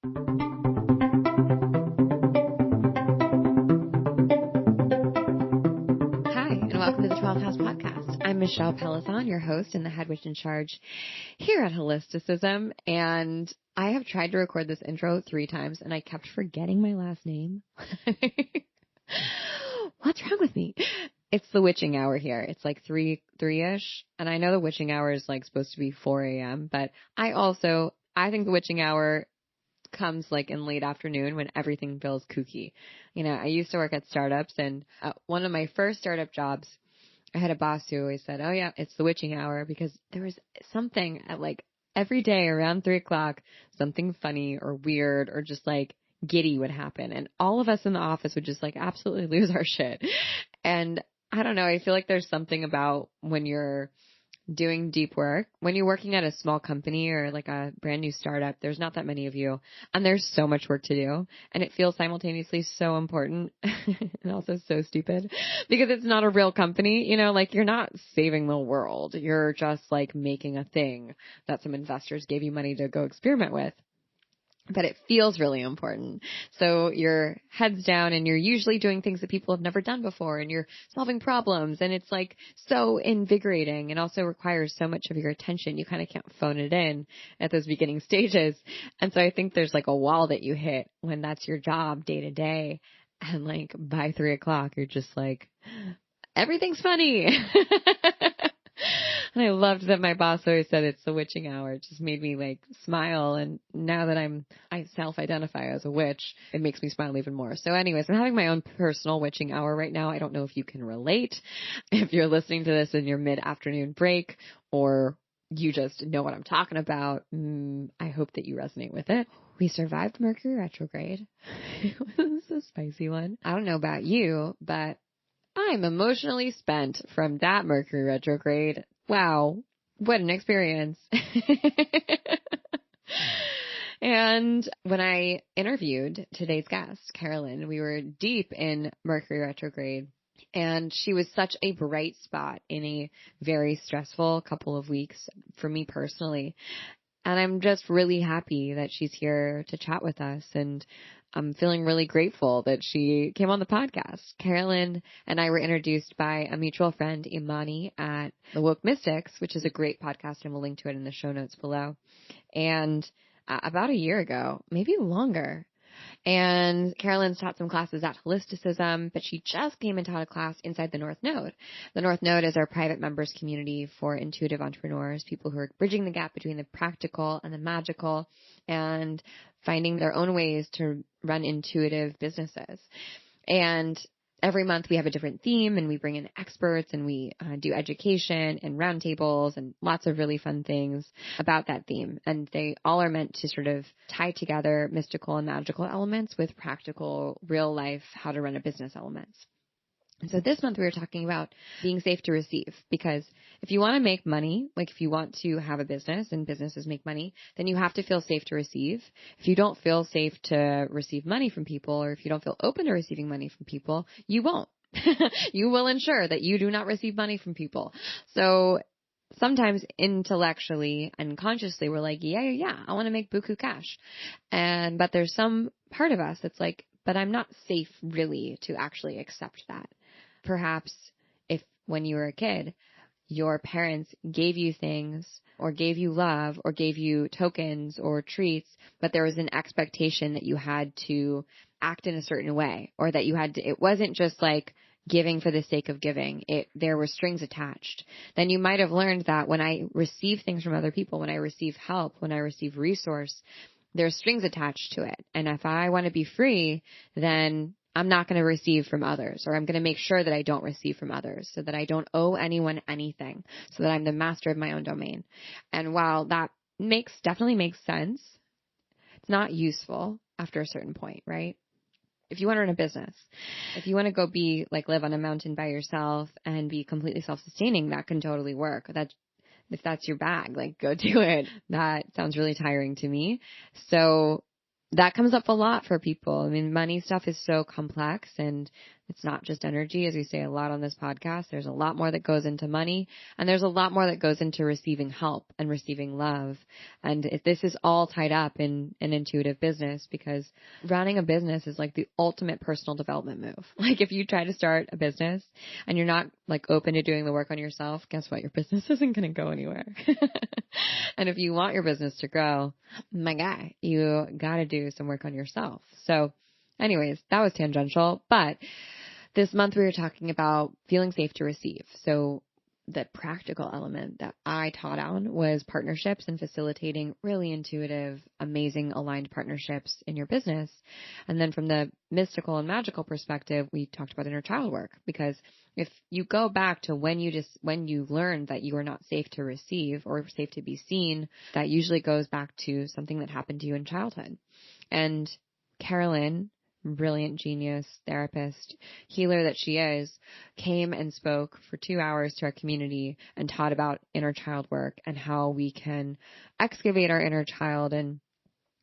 Welcome to the 12th House Podcast. I'm Michelle Pelizon, your host and the head witch in charge here at Holisticism. And I have tried to record this intro 3 times and I kept forgetting my last name. What's wrong with me? It's the witching hour here. It's like 3-ish. And I know the witching hour is like supposed to be 4 a.m. But I think the witching hour comes like in late afternoon when everything feels kooky. You know, I used to work at startups, and one of my first startup jobs, I had a boss who always said, oh yeah, it's the witching hour, because there was something at like every day around 3:00, something funny or weird or just like giddy would happen. And all of us in the office would just like absolutely lose our shit. And I don't know, I feel like there's something about when you're doing deep work, when you're working at a small company or like a brand new startup, there's not that many of you and there's so much work to do, and it feels simultaneously so important and also so stupid because it's not a real company, you know, like you're not saving the world. You're just like making a thing that some investors gave you money to go experiment with. But it feels really important. So your head's down and you're usually doing things that people have never done before, and you're solving problems, and it's like so invigorating and also requires so much of your attention. You kind of can't phone it in at those beginning stages. And so I think there's like a wall that you hit when that's your job day to day. And like by 3:00, you're just like, everything's funny. And I loved that my boss always said it's the witching hour. It just made me like smile. And now that I self-identify as a witch, it makes me smile even more. So anyways, I'm having my own personal witching hour right now. I don't know if you can relate. If you're listening to this in your mid-afternoon break, or you just know what I'm talking about, I hope that you resonate with it. We survived Mercury retrograde. It was a spicy one. I don't know about you, but I'm emotionally spent from that Mercury retrograde. Wow, what an experience. And when I interviewed today's guest, Carolyn, we were deep in Mercury retrograde, and she was such a bright spot in a very stressful couple of weeks for me personally. And I'm just really happy that she's here to chat with us, and I'm feeling really grateful that she came on the podcast. Carolyn and I were introduced by a mutual friend, Imani, at The Woke Mystics, which is a great podcast, and we'll link to it in the show notes below. And about a year ago, maybe longer. And Carolyn's taught some classes at Holisticism, but she just came and taught a class inside the North Node. The North Node is our private members community for intuitive entrepreneurs, people who are bridging the gap between the practical and the magical and finding their own ways to run intuitive businesses. And every month we have a different theme, and we bring in experts, and we do education and roundtables and lots of really fun things about that theme. And they all are meant to sort of tie together mystical and magical elements with practical, real life, how to run a business elements. And so this month we were talking about being safe to receive, because if you want to make money, like if you want to have a business and businesses make money, then you have to feel safe to receive. If you don't feel safe to receive money from people, or if you don't feel open to receiving money from people, you won't. You will ensure that you do not receive money from people. So sometimes intellectually and consciously we're like, yeah, I want to make buku cash. But there's some part of us that's like, but I'm not safe really to actually accept that. Perhaps if when you were a kid, your parents gave you things or gave you love or gave you tokens or treats, but there was an expectation that you had to act in a certain way, or that you had to, it wasn't just like giving for the sake of giving. There were strings attached. Then you might have learned that when I receive things from other people, when I receive help, when I receive resource, there's strings attached to it. And if I want to be free, then I'm not going to receive from others, or I'm going to make sure that I don't receive from others, so that I don't owe anyone anything, so that I'm the master of my own domain. And while that definitely makes sense, it's not useful after a certain point, right? If you want to run a business, if you want to go live on a mountain by yourself and be completely self-sustaining, that can totally work. If that's your bag, go do it. That sounds really tiring to me. So that comes up a lot for people. I mean, money stuff is so complex, and It's not just energy, as we say a lot on this podcast. There's a lot more that goes into money, and there's a lot more that goes into receiving help and receiving love. And this is all tied up in an intuitive business, because running a business is like the ultimate personal development move. Like if you try to start a business and you're not like open to doing the work on yourself, guess what? Your business isn't going to go anywhere. And if you want your business to grow, my guy, you got to do some work on yourself. So anyways, that was tangential, but this month we were talking about feeling safe to receive. So the practical element that I taught on was partnerships and facilitating really intuitive, amazing, aligned partnerships in your business. And then from the mystical and magical perspective, we talked about inner child work, because if you go back to when you learned that you are not safe to receive or safe to be seen, that usually goes back to something that happened to you in childhood. And Carolyn, brilliant genius, therapist, healer that she is, came and spoke for 2 hours to our community and taught about inner child work and how we can excavate our inner child, and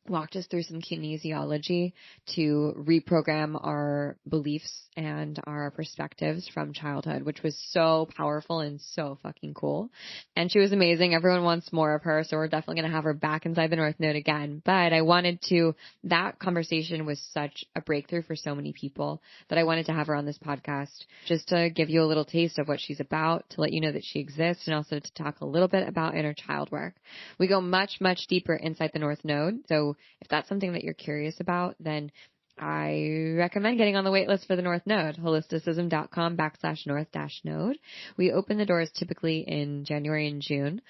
walked us through some kinesiology to reprogram our beliefs and our perspectives from childhood, which was so powerful and so fucking cool. And she was amazing. Everyone wants more of her, so we're definitely going to have her back inside the North Node again. But that conversation was such a breakthrough for so many people that I wanted to have her on this podcast just to give you a little taste of what she's about, to let you know that she exists, and also to talk a little bit about inner child work. We go much, much deeper inside the North Node. So if that's something that you're curious about, then I recommend getting on the wait list for the North Node, holisticism.com/north-node. We open the doors typically in January and June,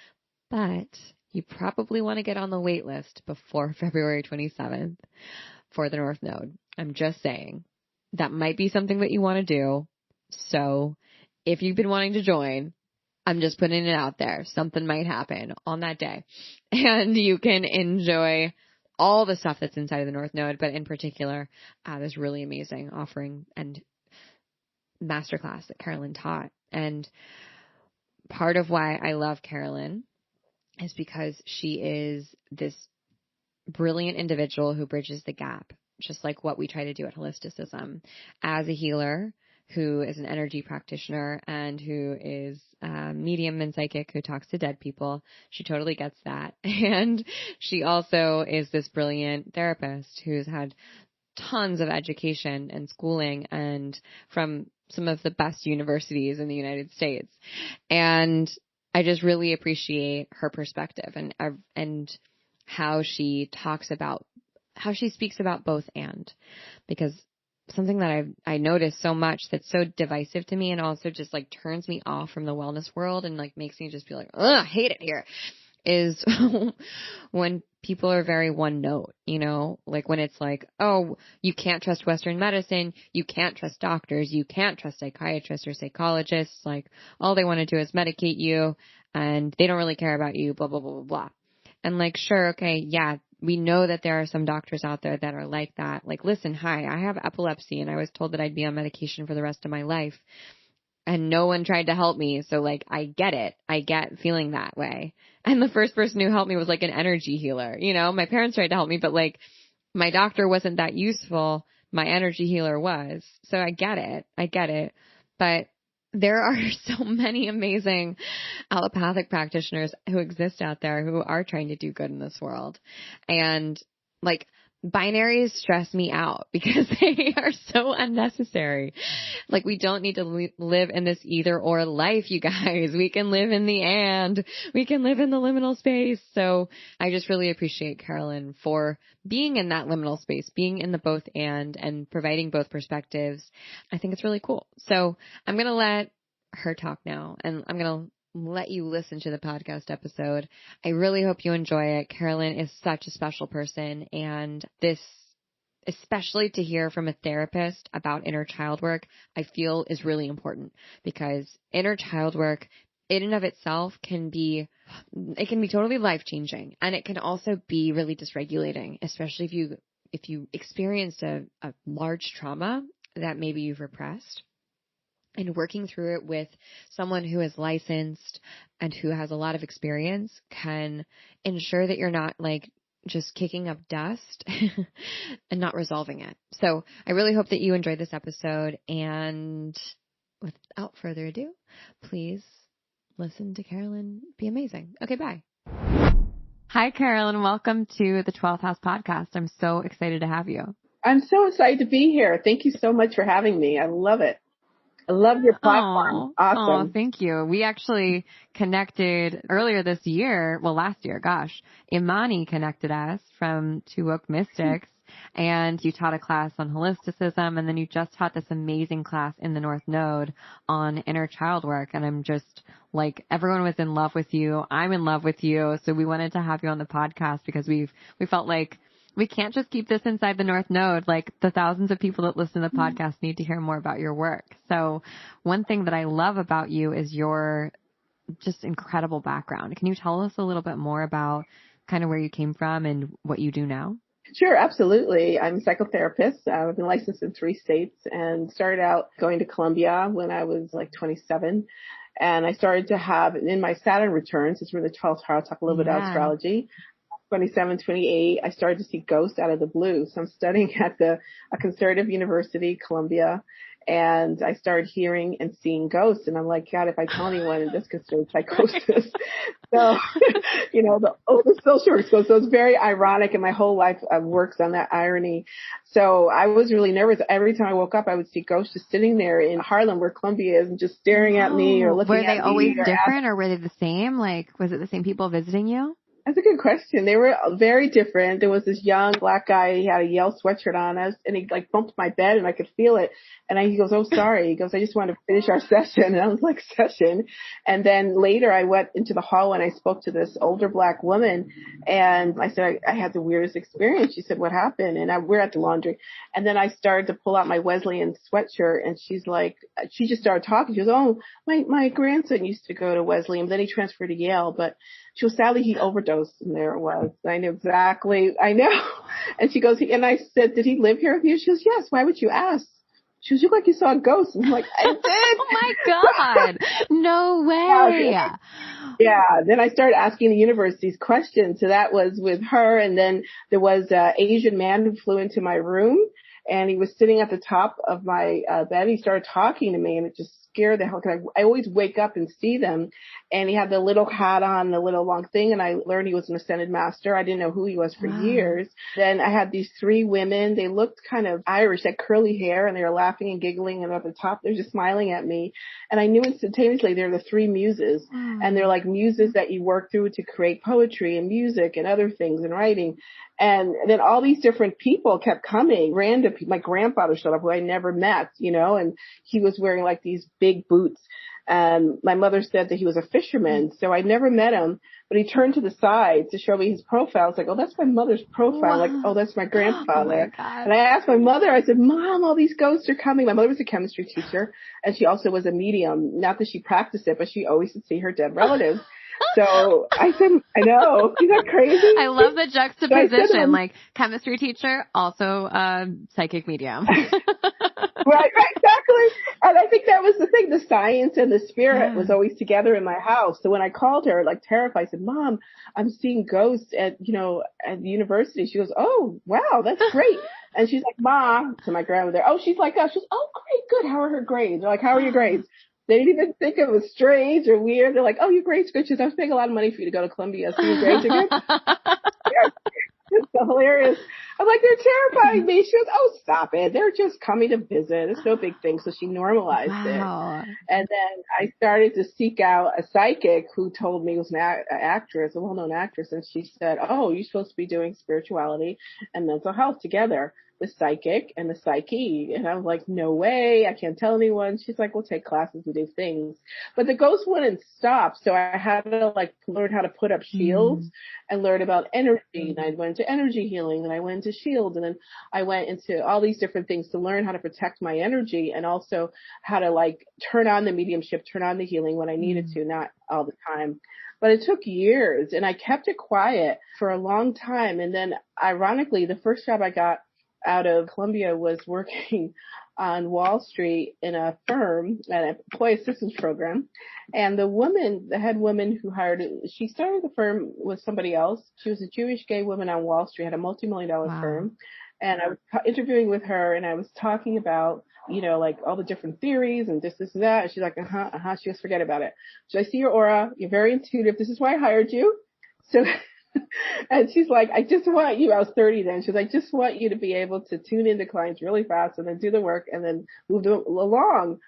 but you probably want to get on the wait list before February 27th for the North Node. I'm just saying that might be something that you want to do. So if you've been wanting to join, I'm just putting it out there. Something might happen on that day, and you can enjoy all the stuff that's inside of the North Node, but in particular, this really amazing offering and masterclass that Carolyn taught. And part of why I love Carolyn is because she is this brilliant individual who bridges the gap, just like what we try to do at Holisticism. As a healer who is an energy practitioner and who is a medium and psychic who talks to dead people, she totally gets that. And she also is this brilliant therapist who's had tons of education and schooling, and from some of the best universities in the United States. And I just really appreciate her perspective and how she speaks about both, and because something that I notice so much that's so divisive to me and also just like turns me off from the wellness world and like makes me just be like, ugh, I hate it here, is when people are very one note, like when it's like, oh, you can't trust Western medicine, you can't trust doctors, you can't trust psychiatrists or psychologists, like all they want to do is medicate you and they don't really care about you, blah, blah, blah, blah, blah. And like, sure, okay, yeah, we know that there are some doctors out there that are like that. Like, listen, hi, I have epilepsy and I was told that I'd be on medication for the rest of my life and no one tried to help me. So like, I get it. I get feeling that way. And the first person who helped me was like an energy healer. My parents tried to help me, but like my doctor wasn't that useful. My energy healer was. So I get it. But there are so many amazing allopathic practitioners who exist out there who are trying to do good in this world. And like binaries stress me out because they are so unnecessary. Like we don't need to live in this either or life, you guys. We can live in the and. We can live in the liminal space. So I just really appreciate Carolyn for being in that liminal space, being in the both and providing both perspectives. I think it's really cool. So I'm going to let her talk now, and I'm going to let you listen to the podcast episode. I really hope you enjoy it. Carolyn is such a special person, and this, especially to hear from a therapist about inner child work, I feel is really important, because inner child work in and of itself can be totally life-changing, and it can also be really dysregulating, especially if you experienced a large trauma that maybe you've repressed. And working through it with someone who is licensed and who has a lot of experience can ensure that you're not like just kicking up dust and not resolving it. So I really hope that you enjoyed this episode. And without further ado, please listen to Carolyn be amazing. Okay, bye. Hi, Carolyn. Welcome to the 12th House podcast. I'm so excited to have you. I'm so excited to be here. Thank you so much for having me. I love it. I love your platform. Awesome. Oh, thank you. We actually connected earlier this year. Well, last year, gosh. Imani connected us from Two Woke Mystics, and you taught a class on Holisticism, and then you just taught this amazing class in the North Node on inner child work. And I'm just like, everyone was in love with you. I'm in love with you. So we wanted to have you on the podcast because we felt like we can't just keep this inside the North Node. Like, the thousands of people that listen to the podcast need to hear more about your work. So one thing that I love about you is your just incredible background. Can you tell us a little bit more about kind of where you came from and what you do now? Sure, absolutely. I'm a psychotherapist. I've been licensed in 3 states and started out going to Columbia when I was like 27. And I started to have, in my Saturn returns, since we're in the 12th house, talk a little bit about astrology. 27, 28, I started to see ghosts out of the blue. So I'm studying at a conservative university, Columbia, and I started hearing and seeing ghosts. And I'm like, God, if I tell anyone, this could start psychosis. So, the social work school. So it's very ironic, and my whole life works on that irony. So I was really nervous. Every time I woke up, I would see ghosts just sitting there in Harlem, where Columbia is, and just staring at me or looking at me. Were they always different, or were they the same? Like, was it the same people visiting you? That's a good question. They were very different. There was this young black guy. He had a Yale sweatshirt on us, and he like bumped my bed, and I could feel it. And he goes, "Oh, sorry." He goes, "I just wanted to finish our session." And I was like, "Session?" And then later I went into the hall and I spoke to this older black woman, and I said, I had the weirdest experience. She said, "What happened?" And we're at the laundry. And then I started to pull out my Wesleyan sweatshirt, and she's like, she just started talking. She goes, "Oh, my grandson used to go to Wesleyan, then he transferred to Yale, but she was sadly he overdosed." And there it was. I knew exactly. I know. And she goes, and I said, "Did he live here with you?" She goes, "Yes. Why would you ask?" She goes, "You look like you saw a ghost." And I'm like, "I did." Oh my God. No way. Yeah. Then I started asking the universities questions. So that was with her. And then there was an Asian man who flew into my room, and he was sitting at the top of my bed. He started talking to me, and it just scared the hell. Cause I always wake up and see them. And he had the little hat on, the little long thing. And I learned he was an ascended master. I didn't know who he was for years. Then I had these 3 women. They looked kind of Irish, had curly hair, and they were laughing and giggling. And at the top, they're just smiling at me. And I knew instantaneously they're the 3 muses. And they're like muses that you work through to create poetry and music and other things and writing. And then all these different people kept coming, random people. My grandfather showed up, who I never met, and he was wearing like these big boots. And my mother said that he was a fisherman, so I never met him. But he turned to the side to show me his profile. I was like, "Oh, that's my mother's profile." Like, "Oh, that's my grandfather." Oh my. And I asked my mother, I said, "Mom, all these ghosts are coming." My mother was a chemistry teacher, and she also was a medium. Not that she practiced it, but she always would see her dead relatives. So I said, I know, isn't that crazy? I love the juxtaposition, like chemistry teacher, also psychic medium. Right, exactly. And I think that was the thing. The science and the spirit was always together in my house. So when I called her, like terrified, I said, "Mom, I'm seeing ghosts at the university." She goes, "Oh, wow, that's great." And she's like, "Ma," to my grandmother, "Oh, she's like us." She goes, "Oh, great, good. How are her grades?" They're like, "How are your grades?" They didn't even think it was strange or weird. They're like, "Oh, your grades good." She goes, "I was paying a lot of money for you to go to Columbia, so your grades are good." It's so hilarious. I'm like, "They're terrifying me." She goes, "Oh, stop it. They're just coming to visit. It's no big thing." So she normalized it. And then I started to seek out a psychic who told me, was an actress, a well-known actress. And she said, "Oh, you're supposed to be doing spirituality and mental health together, the psychic and the psyche." And I was like, "No way. I can't tell anyone." She's like, "We'll take classes and do things." But the ghost wouldn't stop. So I had to learn how to put up shields and learn about energy. And I went to energy healing, and I went to shields, and then I went into all these different things to learn how to protect my energy, and also how to turn on the mediumship, turn on the healing when I needed to, not all the time. But it took years, and I kept it quiet for a long time. And then ironically, the first job I got out of Columbia was working on Wall Street in a firm, an employee assistance program. And the head woman who hired it, she started the firm with somebody else. She was a Jewish gay woman on Wall Street, had a multi-million-dollar firm. And I was interviewing with her, and I was talking about, like all the different theories and this, and that. And she's like, She goes, forget about it. So I see your aura. You're very intuitive. This is why I hired you. So, and she's like, I just want you, I was 30 then. She's like, I just want you to be able to tune into clients really fast and then do the work and then move them along.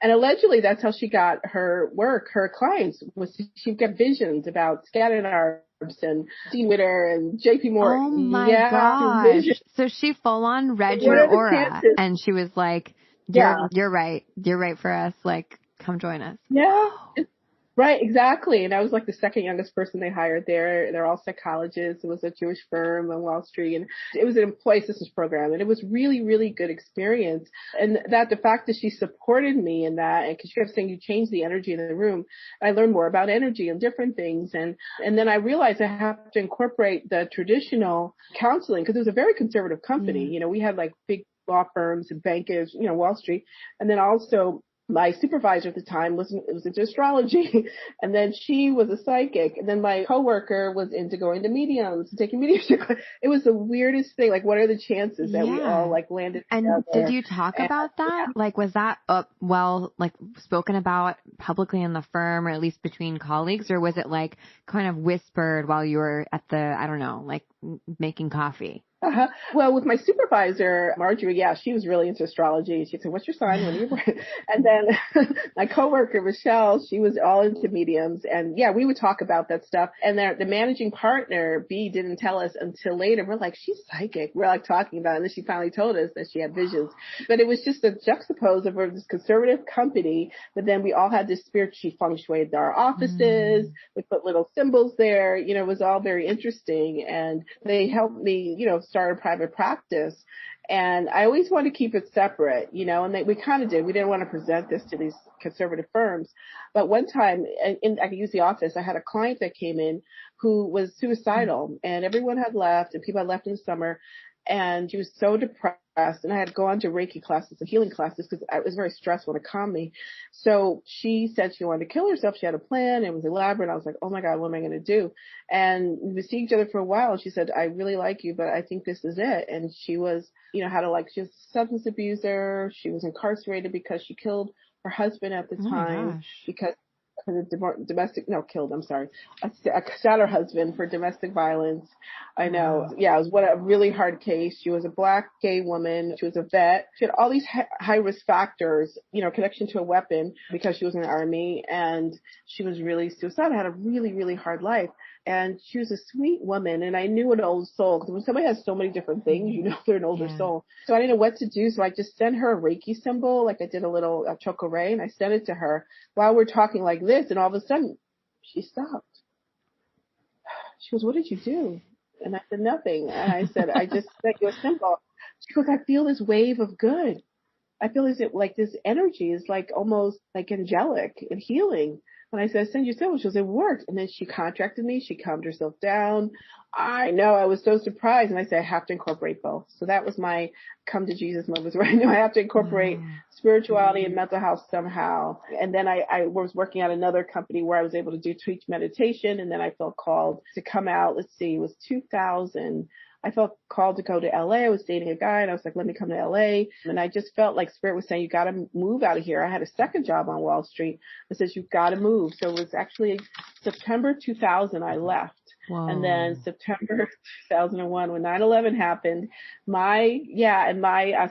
And allegedly that's how she got her work. Her clients she got visions about Saturn and Dean Witter and JP Morgan. Oh my gosh. So she full on read your aura and she was like, you're right. You're right for us. Like, come join us. Yeah. Right, exactly. And I was like the second youngest person they hired there. They're all psychologists. It was a Jewish firm on Wall Street, and it was an employee assistance program, and it was really, really good experience. And that the fact that she supported me in that, and because she kept saying you change the energy in the room, I learned more about energy and different things. And then I realized I have to incorporate the traditional counseling because it was a very conservative company. We had like big law firms and bankers, Wall Street, and then also my supervisor at the time was into astrology, and then she was a psychic, and then my coworker was into going to mediums and taking mediumship. It was the weirdest thing. Like, what are the chances that we all like landed together? And did you talk about that? Yeah. Like, was that spoken about publicly in the firm, or at least between colleagues, or was it like kind of whispered while you were at the, I don't know, like making coffee? Well, with my supervisor, Marjorie, she was really into astrology. She said, what's your sign? When are you born? And then my coworker, Michelle, she was all into mediums. And we would talk about that stuff. And the managing partner, B, didn't tell us until later. We're like, she's psychic. We're like talking about it. And then she finally told us that she had visions. But it was just a juxtapose of this conservative company. But then we all had this spirit. She feng shuied our offices. We put little symbols there. It was all very interesting. And they helped me, start a private practice. And I always wanted to keep it separate, and we kind of did. We didn't want to present this to these conservative firms. But one time, I could use the office, I had a client that came in who was suicidal, and everyone had left, and people had left in the summer, and she was so depressed. And I had to go on to Reiki classes and healing classes because it was very stressful to calm me. So she said she wanted to kill herself. She had a plan. It was elaborate. I was like, oh my God, what am I going to do? And we would see each other for a while. She said, I really like you, but I think this is it. And she was, she was a substance abuser. She was incarcerated because she killed her husband at the time because shot her husband for domestic violence. I know. Yeah, it was a really hard case. She was a Black gay woman. She was a vet. She had all these high risk factors, connection to a weapon because she was in the army, and she was really suicidal, had a really, really hard life. And she was a sweet woman, and I knew an old soul, because when somebody has so many different things, they're an older soul. So I didn't know what to do, so I just sent her a Reiki symbol, like I did a little chokorei, and I sent it to her while we're talking like this, and all of a sudden, she stopped. She goes, what did you do? And I said, nothing. And I said, I just sent you a symbol. She goes, I feel this wave of good. I feel this energy is like almost like angelic and healing. And I said, send you symbol. She goes, it worked. And then she contracted me. She calmed herself down. I know. I was so surprised. And I said, I have to incorporate both. So that was my come to Jesus moment where I knew I have to incorporate spirituality and mental health somehow. And then I was working at another company where I was able to teach meditation. And then I felt called to come out. Let's see, it was 2000. I felt called to go to LA. I was dating a guy and I was like, let me come to LA. And I just felt like Spirit was saying, you got to move out of here. I had a second job on Wall Street. It says, you've got to move. So it was actually September 2000 I left. Wow. And then September 2001 when 9/11 happened, my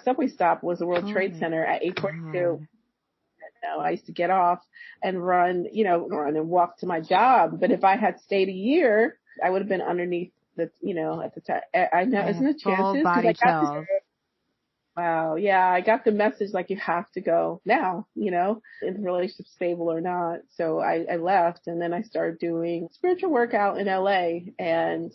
subway stop was the World Trade Center at 842. I used to get off and run and walk to my job. But if I had stayed a year, I would have been underneath at the time. I know, isn't it chances? Body chills. Wow. Yeah. I got the message like you have to go now, if the relationship's stable or not. So I left, and then I started doing spiritual work out in LA, and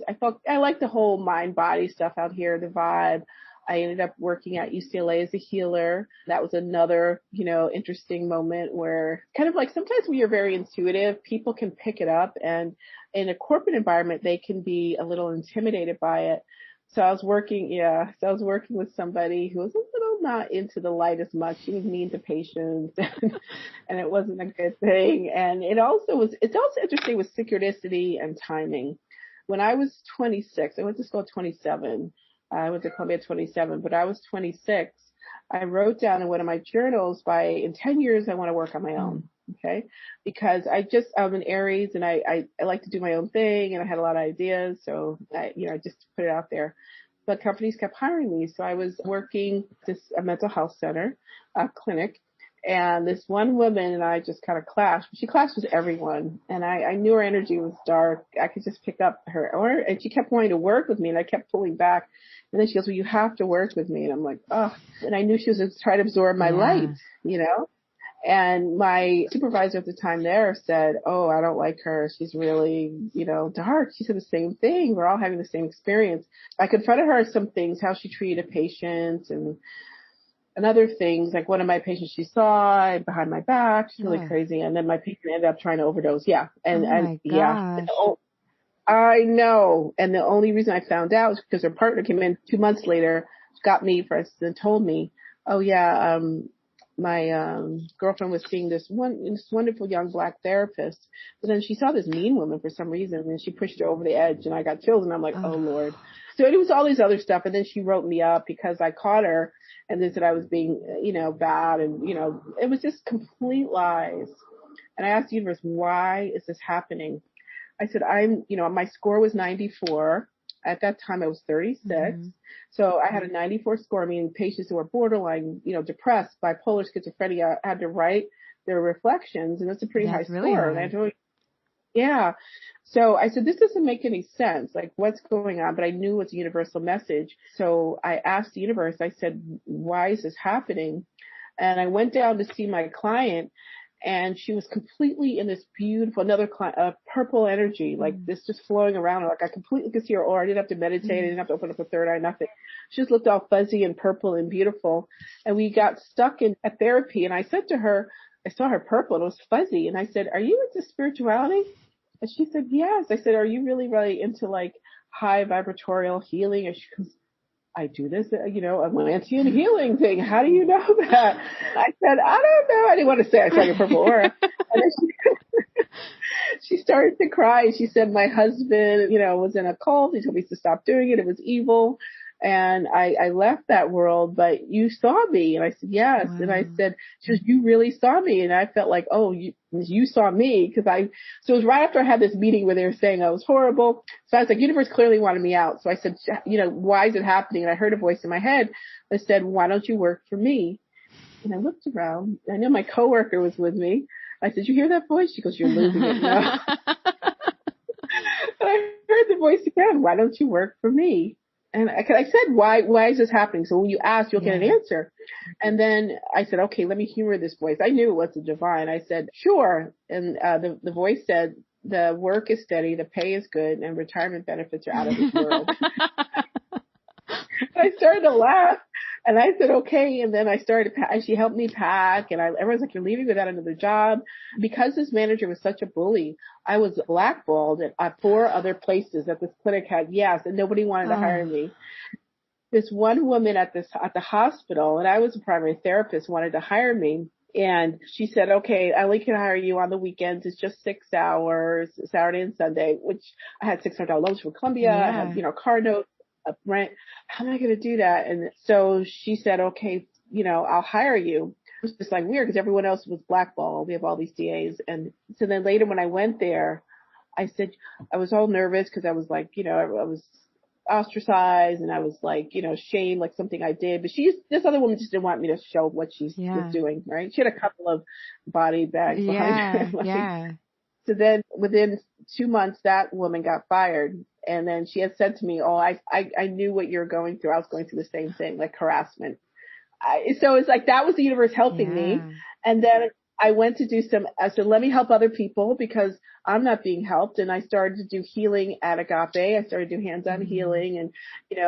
I liked the whole mind body stuff out here, the vibe. I ended up working at UCLA as a healer. That was another, interesting moment where kind of like sometimes when you're very intuitive, people can pick it up, and in a corporate environment, they can be a little intimidated by it. So I was working, with somebody who was a little not into the light as much. She was mean to patients and it wasn't a good thing. And it's also interesting with synchronicity and timing. When I was 26, I went to school at 27. I went to Columbia at 27, but I was 26. I wrote down in one of my journals in 10 years, I want to work on my own. Okay. Because I'm an Aries and I like to do my own thing and I had a lot of ideas. So I just put it out there, but companies kept hiring me. So I was working at a mental health center, a clinic, and this one woman and I just kind of clashed. She clashed with everyone and I knew her energy was dark. I could just pick up and she kept wanting to work with me and I kept pulling back. And then she goes, well, you have to work with me. And I'm like, oh, and I knew she was trying to absorb my light, And my supervisor at the time there said, oh, I don't like her. She's really, dark. She said the same thing. We're all having the same experience. I confronted her on some things, how she treated patients and other things. Like one of my patients she saw behind my back. She's really crazy. And then my patient ended up trying to overdose. Yeah. I know. And the only reason I found out was because her partner came in 2 months later, got me first and told me, oh yeah, my girlfriend was seeing this wonderful young Black therapist, but then she saw this mean woman for some reason and she pushed her over the edge and I got chills and I'm like, oh Lord. So it was all these other stuff. And then she wrote me up because I caught her and they said I was being, bad and, it was just complete lies. And I asked the universe, why is this happening? I said, my score was 94. At that time, I was 36. Mm-hmm. So I had a 94 score, meaning patients who were borderline, depressed, bipolar, schizophrenia, had to write their reflections. And that's a pretty high really score. High. And yeah. So I said, this doesn't make any sense. Like, what's going on? But I knew it was a universal message. So I asked the universe, I said, why is this happening? And I went down to see my client. And she was completely in this beautiful, purple energy, like this just flowing around her. Like I completely could see her aura. I didn't have to meditate. I didn't have to open up a third eye, nothing. She just looked all fuzzy and purple and beautiful. And we got stuck in a therapy. And I said to her, I saw her purple and it was fuzzy. And I said, are you into spirituality? And she said, yes. I said, are you really, really into like high vibratorial healing? And she goes, I do this, a Atlantean healing thing. How do you know that? I said, I don't know. I didn't want to say I saw your purple aura. And then she started to cry. She said, my husband, was in a cult. He told me to stop doing it. It was evil. And I left that world, but you saw me. And I said, yes. Wow. And I said, she goes, you really saw me. And I felt like, oh, you saw me. So it was right after I had this meeting where they were saying I was horrible. So I was like, universe clearly wanted me out. So I said, why is it happening? And I heard a voice in my head that said, why don't you work for me? And I looked around. I know my coworker was with me. I said, you hear that voice? She goes, you're losing it now. And I heard the voice again. Why don't you work for me? And I said, why is this happening? So when you ask, you'll get an answer. And then I said, okay, let me humor this voice. I knew it was the divine. I said, sure. And the voice said, the work is steady, the pay is good, and retirement benefits are out of this world. I started to laugh. And I said, okay. And then I started, she helped me pack and everyone's like, you're leaving without another job. Because this manager was such a bully, I was blackballed at 4 other places that this clinic had. Yes. And nobody wanted to hire me. This one woman at the hospital, and I was a primary therapist, wanted to hire me. And she said, okay, I only can hire you on the weekends. It's just 6 hours, Saturday and Sunday, which I had $600 loans from Columbia. I had, car notes. Rent. How am I going to do that? And so she said, okay, I'll hire you. It was just like weird because everyone else was blackballed. We have all these DAs. And so then later when I went there, I said, I was all nervous because I was like, I was ostracized and I was like, shamed, like something I did. But this other woman just didn't want me to show what she was doing, right? She had a couple of body bags behind her. So then within 2 months, that woman got fired. And then she had said to me, oh, I knew what you're going through. I was going through the same thing, like harassment. So it's like that was the universe helping me. And then I went to I said, let me help other people because I'm not being helped. And I started to do healing at Agape. I started to do hands-on healing and,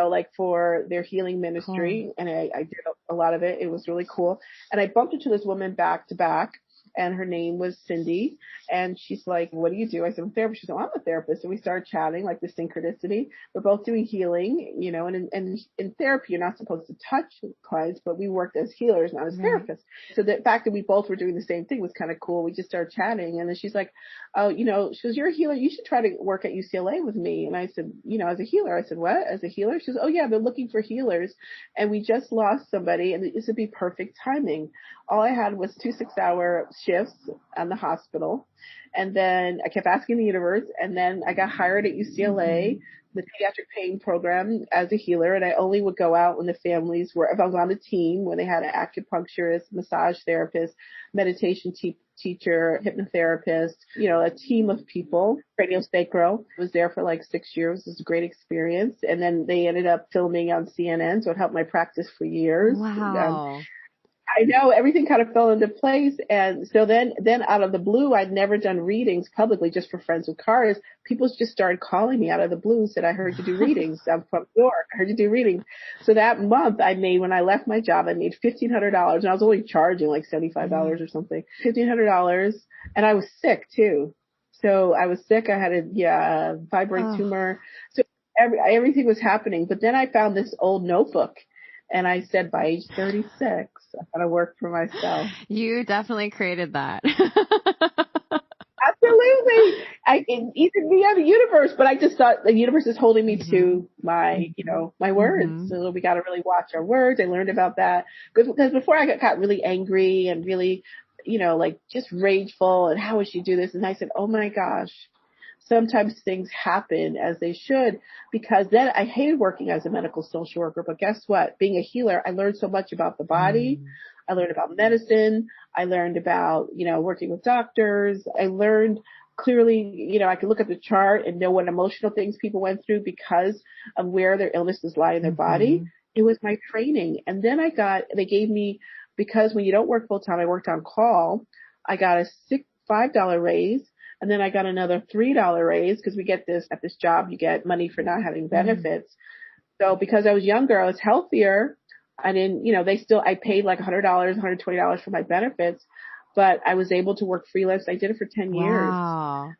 like for their healing ministry. And I did a lot of it. It was really cool. And I bumped into this woman back to back. and her name was Cindy. And she's like, what do you do? I said, I'm a therapist. She said, I'm a therapist. And we started chatting, like the synchronicity. We're both doing healing, you know, and in therapy, you're not supposed to touch clients, but we worked as healers, not as therapists. So the fact that we both were doing the same thing was kind of cool. We just started chatting. And then she's like, oh, you know, she goes, you're a healer. You should try to work at UCLA with me. And I said, you know, as a healer. I said, what? As a healer? She goes, oh yeah, they're looking for healers. And we just lost somebody, and this would be perfect timing. All I had was 2 6-hour shifts on the hospital. And then I kept asking the universe, and then I got hired at UCLA, the pediatric pain program, as a healer. And I only would go out when the families were, if I was on the team, when they had an acupuncturist, massage therapist, meditation teacher, hypnotherapist, you know, a team of people. Craniosacral. I was there for like 6 years. It was a great experience. And then they ended up filming on CNN, so it helped my practice for years. Wow. I know, everything kind of fell into place. And so then out of the blue, I'd never done readings publicly, just for friends with cars. People just started calling me out of the blue, said, I heard you do readings. I'm from New York. I heard you do readings. So that month when I left my job, I made $1,500, and I was only charging like $75 or something, $1,500. And I was sick too. So I was sick. I had a fibroid tumor. So everything was happening. But then I found this old notebook. And I said, by age 36, I got to work for myself. You definitely created that. Absolutely. Even me the universe, but I just thought the universe is holding me to my, you know, my words. So we got to really watch our words. I learned about that because before I got really angry and really, you know, like just rageful, and how would she do this? And I said, oh my gosh. Sometimes things happen as they should, because then I hated working as a medical social worker. But guess what? Being a healer, I learned so much about the body. I learned about medicine. I learned about, you know, working with doctors. I learned clearly, you know, I could look at the chart and know what emotional things people went through because of where their illnesses lie in their body. It was my training. And then they gave me, because when you don't work full time, I worked on call. I got a $5 raise. And then I got another $3 raise, because we get this at this job, you get money for not having benefits. So because I was younger, I was healthier. I didn't, you know, I paid like $100, $120 for my benefits, but I was able to work freelance. I did it for 10 years. Wow.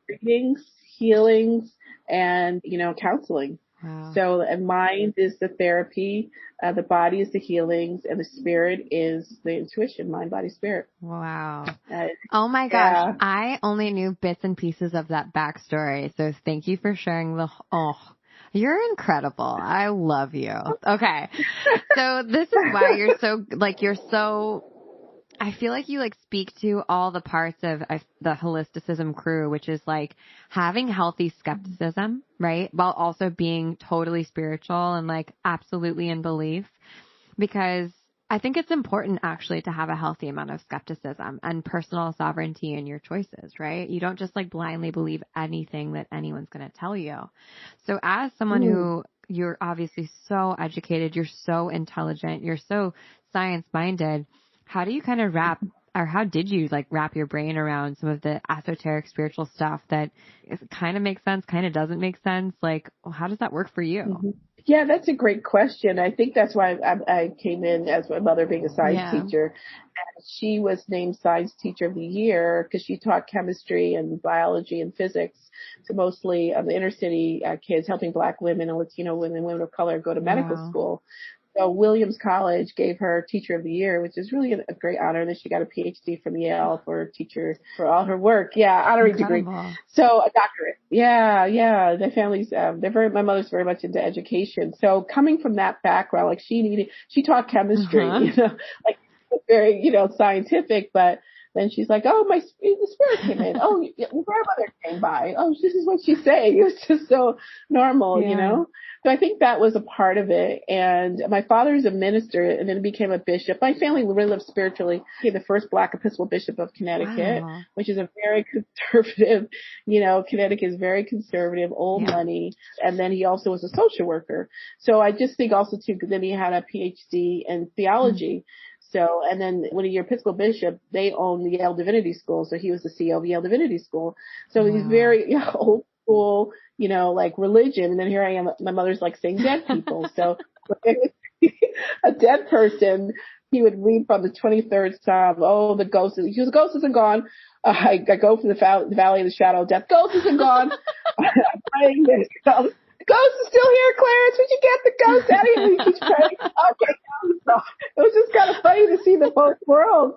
Readings, healings, and, you know, counseling. Wow. So, and mind is the therapy, the body is the healings, and the spirit is the intuition, mind, body, spirit. Wow. Oh my gosh. Yeah. I only knew bits and pieces of that backstory. So thank you for sharing you're incredible. I love you. Okay. So this is why I feel like you speak to all the parts of the holisticism crew, which is like having healthy skepticism, right? While also being totally spiritual and absolutely in belief, because I think it's important actually to have a healthy amount of skepticism and personal sovereignty in your choices, right? You don't just blindly believe anything that anyone's going to tell you. So as someone who, you're obviously so educated, you're so intelligent, you're so science minded, how do you kind of how did you wrap your brain around some of the esoteric spiritual stuff that kind of makes sense, kind of doesn't make sense? How does that work for you? Yeah, that's a great question. I think that's why I came in as my mother being a science teacher. And she was named Science Teacher of the Year because she taught chemistry and biology and physics to mostly the inner city kids, helping Black women and Latino women, women of color go to medical school. So Williams College gave her Teacher of the Year, which is really a great honor. And then she got a PhD from Yale for for all her work. Yeah, honorary degree. So a doctorate. Yeah. Their families, my mother's very much into education. So coming from that background, she taught chemistry, very, scientific, but then she's like, oh, the spirit came in. Oh, your grandmother came by. Oh, this is what she's saying. It was just so normal, So I think that was a part of it. And my father is a minister and then became a bishop. My family really lived spiritually. He was the first Black Episcopal Bishop of Connecticut, which is a very conservative, Connecticut is very conservative, old money. And then he also was a social worker. So I just think also too, because then he had a PhD in theology. So, and then when you're Episcopal bishop, they own the Yale Divinity School. So he was the CEO of Yale Divinity School. So he's very old school, religion. And then here I am, my mother's saying dead people. So a dead person he would read from the 23rd Psalm. Oh, the ghosts. He goes, ghosts isn't gone. I go from the valley of the shadow of death. Ghosts isn't gone. I'm praying this. The ghost is still here, Clarence. Would you get the ghost out of here? He keeps praying. Okay. So it was just kind of funny to see the both worlds.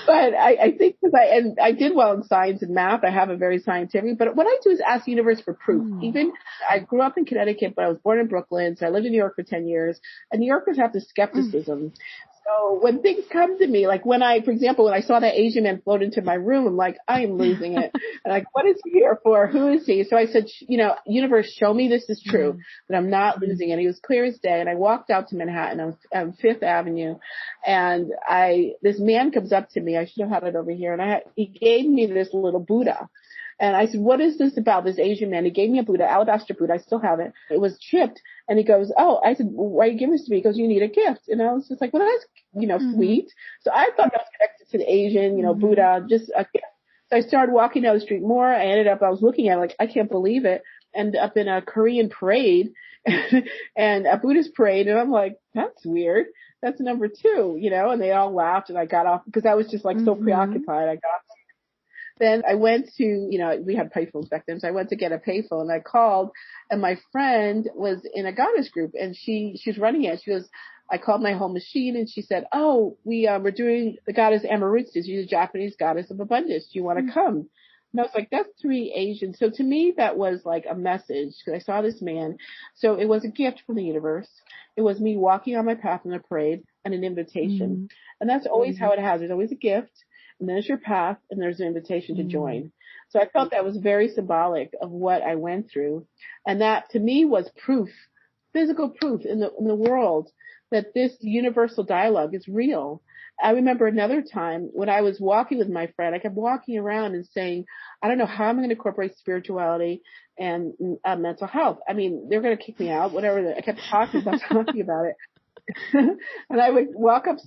But I think because I did well in science and math. I have a very scientific. But what I do is ask the universe for proof. Even I grew up in Connecticut, but I was born in Brooklyn. So I lived in New York for 10 years. And New Yorkers have this skepticism. So when things come to me, like for example, when I saw that Asian man float into my room, I'm like, I am losing it. And like, what is he here for? Who is he? So I said, universe, show me this is true, but I'm not losing it. He was clear as day. And I walked out to Manhattan on Fifth Avenue, and this man comes up to me. I should have had it over here. And he gave me this little Buddha. And I said, what is this about, this Asian man? He gave me a Buddha, alabaster Buddha. I still have it. It was chipped. And he goes, oh, I said, well, why are you giving this to me? He goes, you need a gift. And I was just like, well, that's, sweet. So I thought I was connected to the Asian, Buddha, just a gift. So I started walking down the street more. I was looking at it like, I can't believe it. Ended up in a Korean parade and a Buddhist parade. And I'm like, that's weird. That's number 2, and they all laughed and I got off because I was just like so preoccupied. I got off. Then I went to, we had payphones back then, so I went to get a payphone and I called, and my friend was in a goddess group and she was running it. She goes, I called my home machine and she said, oh, we're doing the goddess Amarutsu. She's a Japanese goddess of abundance. Do you want to come? And I was like, that's 3 Asians. So to me, that was like a message because I saw this man. So it was a gift from the universe. It was me walking on my path in a parade and an invitation. And that's always how it has. There's always a gift. And there's your path, and there's an invitation to join. So I felt that was very symbolic of what I went through. And that, to me, was proof, physical proof in the world that this universal dialogue is real. I remember another time when I was walking with my friend, I kept walking around and saying, I don't know how I'm going to incorporate spirituality and mental health. I mean, they're going to kick me out, whatever. I kept talking about it. And I would walk up,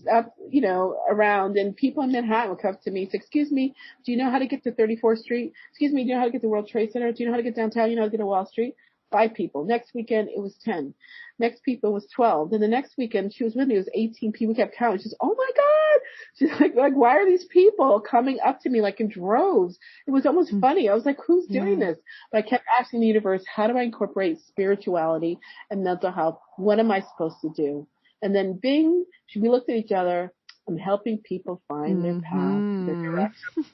around, and people in Manhattan would come up to me and say, excuse me, do you know how to get to 34th Street? Excuse me, do you know how to get to World Trade Center? Do you know how to get downtown? You know how to get to Wall Street? 5 people. Next weekend, it was 10. Next people was 12. Then the next weekend, she was with me. It was 18 people. We kept counting. She's, oh my God. She's like, why are these people coming up to me like in droves? It was almost funny. I was like, who's doing this? But I kept asking the universe, how do I incorporate spirituality and mental health? What am I supposed to do? And then bing, we looked at each other. I'm helping people find their path, their direction.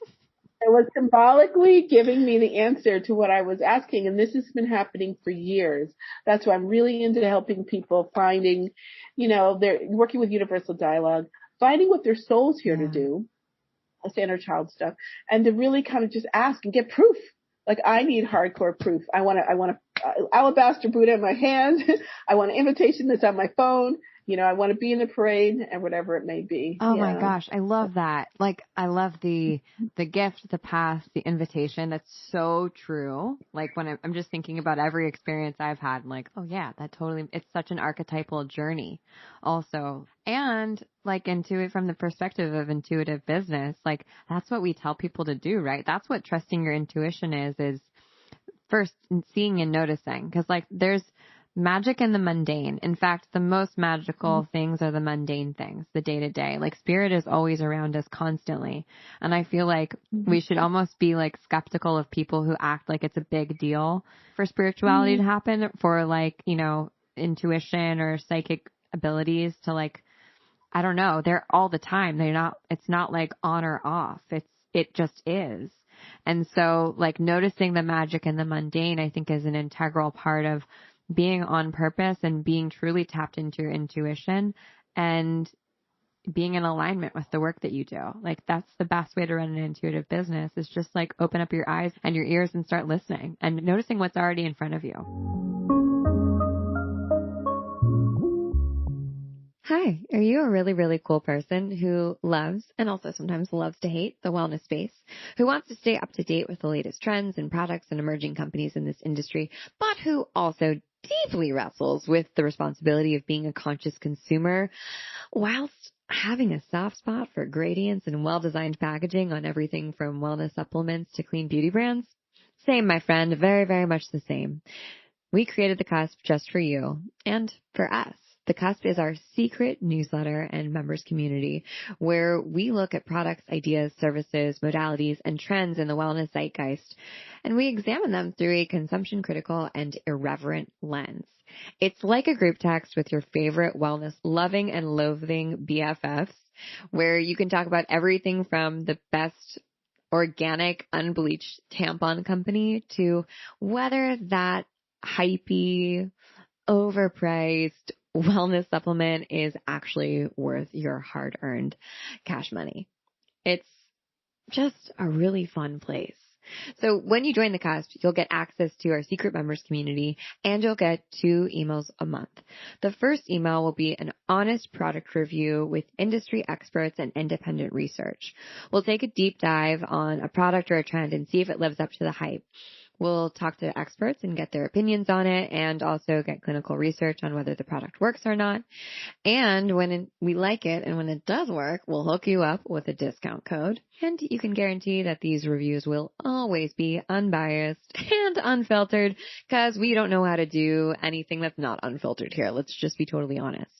It was symbolically giving me the answer to what I was asking. And this has been happening for years. That's why I'm really into helping people finding, they're working with universal dialogue, finding what their soul's here to do, the inner child stuff, and to really kind of just ask and get proof. Like I need hardcore proof. I want a alabaster Buddha in my hand. I want an invitation that's on my phone. I want to be in the parade and whatever it may be. Oh my gosh. I love that. Like, I love the gift, the path, the invitation. That's so true. Like when I'm just thinking about every experience I've had, I'm like, oh yeah, it's such an archetypal journey also. And like from the perspective of intuitive business, like that's what we tell people to do, right? That's what trusting your intuition is first seeing and noticing. Cause like there's magic in the mundane. In fact, the most magical things are the mundane things, the day to day. Like spirit is always around us constantly. And I feel like we should almost be like skeptical of people who act like it's a big deal for spirituality to happen, for like, intuition or psychic abilities to like, I don't know, they're all the time. It's not like on or off. It just is. And so like noticing the magic in the mundane, I think is an integral part of being on purpose and being truly tapped into your intuition and being in alignment with the work that you do. Like that's the best way to run an intuitive business, is just like open up your eyes and your ears and start listening and noticing what's already in front of you. Hi, are you a really, really cool person who loves and also sometimes loves to hate the wellness space, who wants to stay up to date with the latest trends and products and emerging companies in this industry, but who also deeply wrestles with the responsibility of being a conscious consumer whilst having a soft spot for gradients and well-designed packaging on everything from wellness supplements to clean beauty brands? Same, my friend, very, very much the same. We created The Cusp just for you and for us. The Cusp is our secret newsletter and members community where we look at products, ideas, services, modalities, and trends in the wellness zeitgeist, and we examine them through a consumption critical and irreverent lens. It's like a group text with your favorite wellness loving and loathing BFFs, where you can talk about everything from the best organic unbleached tampon company to whether that hypey, overpriced wellness supplement is actually worth your hard-earned cash money. It's just a really fun place. So when you join the Cusp, you'll get access to our secret members community and you'll get 2 emails a month. The first email will be an honest product review with industry experts and independent research. We'll take a deep dive on a product or a trend and see if it lives up to the hype. We'll talk to experts and get their opinions on it and also get clinical research on whether the product works or not. And when we like it and when it does work, we'll hook you up with a discount code. And you can guarantee that these reviews will always be unbiased and unfiltered because we don't know how to do anything that's not unfiltered here. Let's just be totally honest.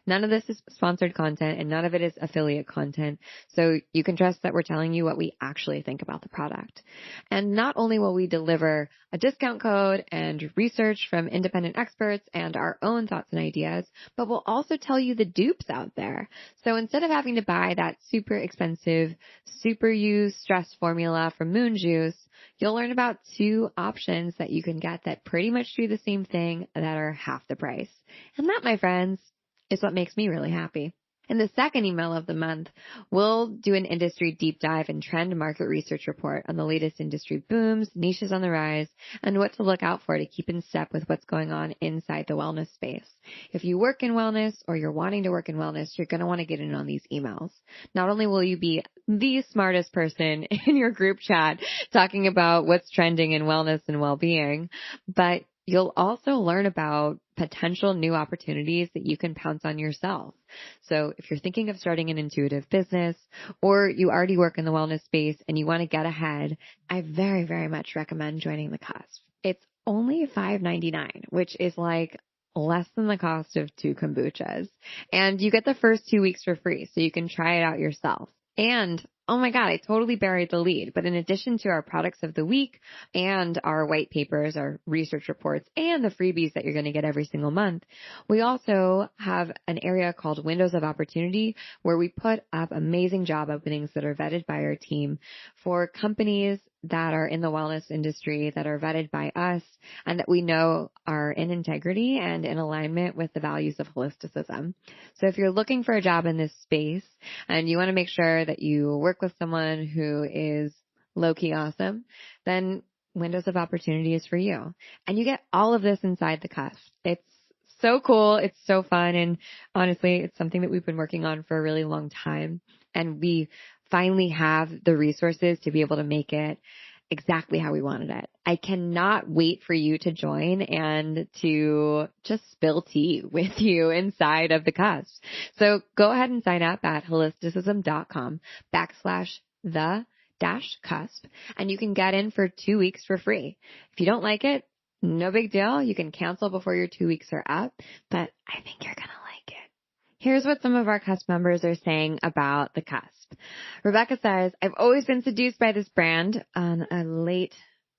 None of this is sponsored content and none of it is affiliate content. So you can trust that we're telling you what we actually think about the product. And not only will we deliver a discount code and research from independent experts and our own thoughts and ideas, but we'll also tell you the dupes out there. So instead of having to buy that super expensive, super used stress formula from Moon Juice, you'll learn about 2 options that you can get that pretty much do the same thing that are half the price. And that, my friends, is what makes me really happy. In the second email of the month, we'll do an industry deep dive and trend market research report on the latest industry booms, niches on the rise, and what to look out for to keep in step with what's going on inside the wellness space. If you work in wellness or you're wanting to work in wellness, you're going to want to get in on these emails. Not only will you be the smartest person in your group chat talking about what's trending in wellness and well-being, but you'll also learn about potential new opportunities that you can pounce on yourself. So if you're thinking of starting an intuitive business or you already work in the wellness space and you want to get ahead, I very, very much recommend joining the Cusp. It's only $5.99, which is like less than the cost of 2 kombuchas. And you get the first 2 weeks for free, so you can try it out yourself. And oh my God, I totally buried the lead. But in addition to our products of the week and our white papers, our research reports, and the freebies that you're going to get every single month, we also have an area called Windows of Opportunity where we put up amazing job openings that are vetted by our team for companies that are in the wellness industry that are vetted by us and that we know are in integrity and in alignment with the values of Holisticism. So if you're looking for a job in this space and you want to make sure that you work with someone who is low-key awesome, then Windows of Opportunity is for you. And you get all of this inside the Cusp. It's so cool. It's so fun. And honestly, it's something that we've been working on for a really long time. And we finally have the resources to be able to make it exactly how we wanted it. I cannot wait for you to join and to just spill tea with you inside of the Cusp. So go ahead and sign up at holisticism.com/the-cusp and you can get in for 2 weeks for free. If you don't like it, no big deal. You can cancel before your 2 weeks are up, but I think you're going to like it. Here's what some of our Cusp members are saying about the Cusp. Rebecca says, I've always been seduced by this brand on a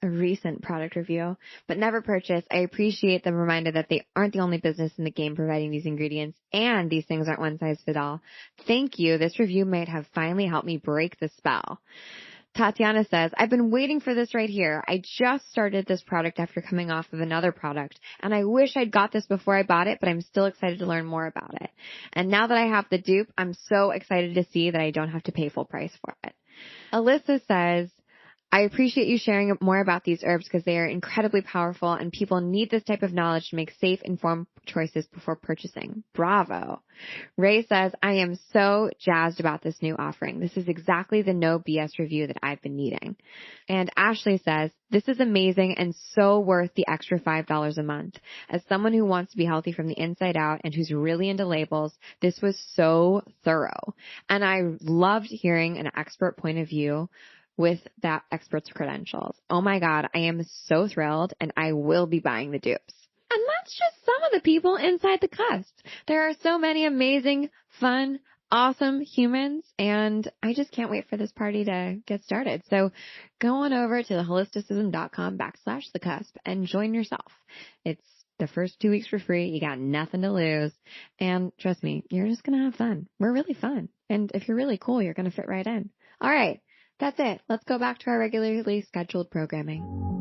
recent product review, but never purchased. I appreciate the reminder that they aren't the only business in the game providing these ingredients, and these things aren't one size fits all. Thank you. This review might have finally helped me break the spell. Tatiana says, I've been waiting for this right here. I just started this product after coming off of another product, and I wish I'd got this before I bought it, but I'm still excited to learn more about it. And now that I have the dupe, I'm so excited to see that I don't have to pay full price for it. Alyssa says, I appreciate you sharing more about these herbs because they are incredibly powerful and people need this type of knowledge to make safe, informed choices before purchasing. Bravo. Ray says, I am so jazzed about this new offering. This is exactly the no BS review that I've been needing. And Ashley says, this is amazing and so worth the extra $5 a month. As someone who wants to be healthy from the inside out and who's really into labels, this was so thorough. And I loved hearing an expert point of view with that expert's credentials. Oh my God, I am so thrilled and I will be buying the dupes. And that's just some of the people inside the cusp. There are so many amazing, fun, awesome humans, and I just can't wait for this party to get started. So go on over to holisticism.com/the cusp and join yourself. It's the first 2 weeks for free. You got nothing to lose. And trust me, you're just going to have fun. We're really fun. And if you're really cool, you're going to fit right in. All right. That's it. Let's go back to our regularly scheduled programming.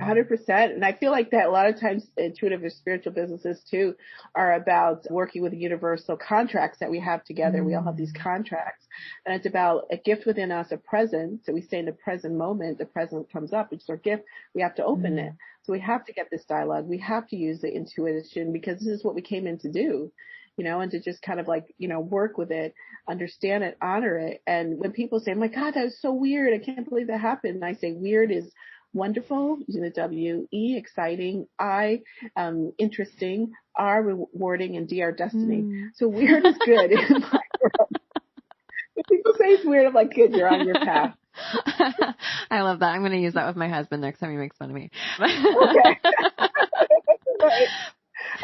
100%. And I feel like that a lot of times intuitive or spiritual businesses too are about working with universal contracts that we have together. We all have these contracts, and it's about a gift within us, a present. So we stay in the present moment. The present comes up, which is our gift. We have to open it. So we have to get this dialogue. We have to use the intuition because this is what we came in to do, and to just kind of like, work with it, understand it, honor it. And when people say, oh my God, that was so weird, I can't believe that happened. And I say, weird is wonderful, using the W, E, exciting, I, interesting, R, rewarding, and D, our destiny. So weird is good in my world. When people say it's weird, I'm like, good, you're on your path. I love that. I'm going to use that with my husband next time he makes fun of me. Okay. Right.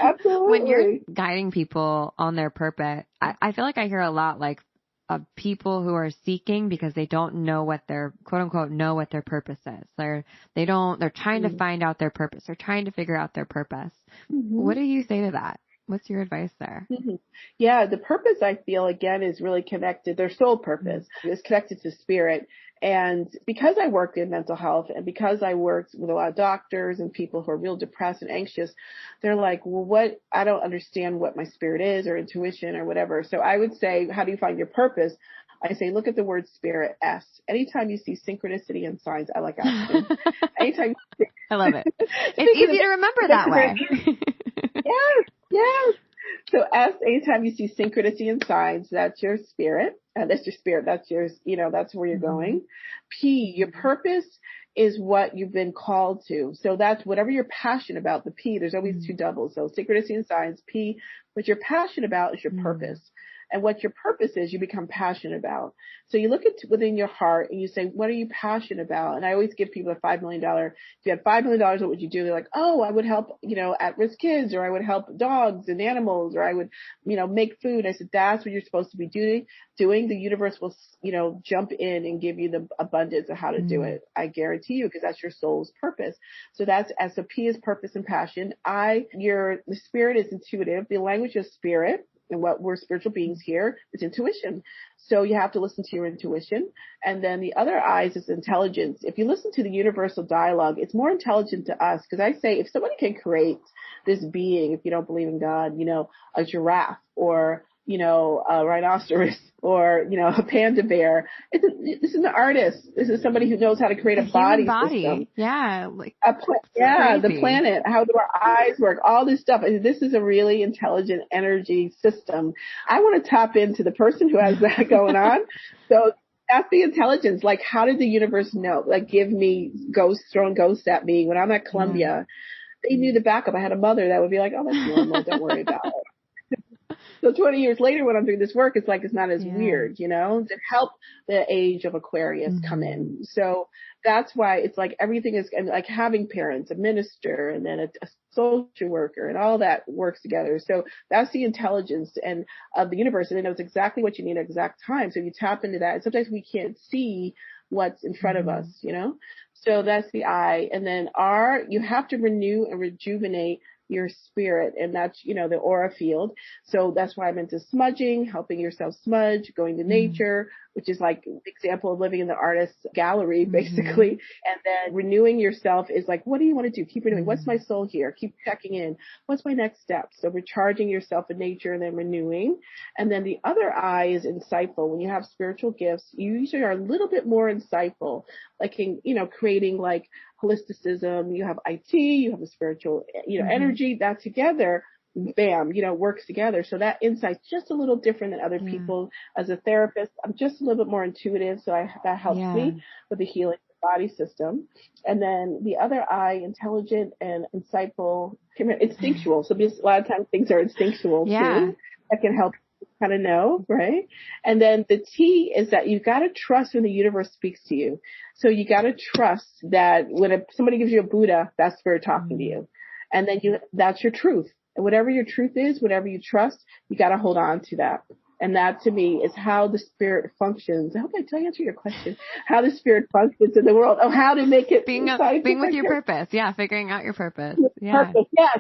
Absolutely. When you're guiding people on their purpose, I feel like I hear a lot like of people who are seeking because they don't know what their quote unquote know what their purpose is. They're trying to find out their purpose. They're trying to figure out their purpose. What do you say to that? What's your advice there? Yeah, the purpose I feel again is really connected. Their soul purpose is connected to spirit. And because I worked in mental health and because I worked with a lot of doctors and people who are real depressed and anxious, they're like, well, I don't understand what my spirit is or intuition or whatever. So I would say, how do you find your purpose? I say, look at the word spirit, S. Anytime you see synchronicity and signs, I like asking. Anytime you see, I love it. It's easy to remember that way. Yes. So S, anytime you see synchronicity and signs, that's your spirit. That's your spirit. That's yours. That's where you're going. P, your purpose is what you've been called to. So that's whatever you're passionate about. The P, there's always two doubles. So synchronicity and signs, P, what you're passionate about is your purpose. And what your purpose is, you become passionate about. So you look at within your heart and you say, what are you passionate about? And I always give people a $5 million. If you had $5 million, what would you do? They're like, oh, I would help, at-risk kids, or I would help dogs and animals, or I would, make food. I said, that's what you're supposed to be doing. The universe will, jump in and give you the abundance of how to do it. I guarantee you, because that's your soul's purpose. So that's SOP is purpose and passion. The spirit is intuitive. The language of spirit, and what we're spiritual beings here, is intuition. So you have to listen to your intuition. And then the other eyes is intelligence. If you listen to the universal dialogue, it's more intelligent to us. Because I say, if somebody can create this being, if you don't believe in God, a giraffe or, a rhinoceros or, a panda bear, this is an artist. This is somebody who knows how to create a body system. Yeah. The planet. How do our eyes work? All this stuff. This is a really intelligent energy system. I want to tap into the person who has that going on. So that's the intelligence. Like, how did the universe know? Like, give me throwing ghosts at me. When I'm at Columbia, they knew the backup. I had a mother that would be like, oh, that's normal. Don't worry about it. So 20 years later, when I'm doing this work, it's like, it's not as weird, to help the age of Aquarius come in. So that's why it's like everything is like having parents, a minister, and then a social worker, and all that works together. So that's the intelligence and of the universe. And it knows exactly what you need at exact time. So you tap into that. And sometimes we can't see what's in front of us, So that's the I. And then R, you have to renew and rejuvenate your spirit, and that's, the aura field. So that's why I'm into smudging, helping yourself smudge, going to nature, which is like an example of living in the artist's gallery, basically. And then renewing yourself is like, what do you want to do? Keep renewing. What's my soul here? Keep checking in. What's my next step? So recharging yourself in nature and then renewing. And then the other I is insightful. When you have spiritual gifts, you usually are a little bit more insightful, like in, creating like Holisticism, you have IT, you have a spiritual, energy, that together, bam, works together. So that insight's just a little different than other people. As a therapist, I'm just a little bit more intuitive. So that helps me with the healing body system. And then the other I, intelligent and insightful, instinctual. So because a lot of times things are instinctual too. That can help kind of know, right? And then the T is that you got to trust when the universe speaks to you. So you got to trust that when somebody gives you a Buddha, that's spirit talking to you. And then that's your truth. And whatever your truth is, whatever you trust, you got to hold on to that. And that to me is how the spirit functions. I hope I answer your question. How the spirit functions in the world. Oh, how to make it being with your purpose. Yeah. Figuring out your purpose. Yeah. Purpose. Yeah.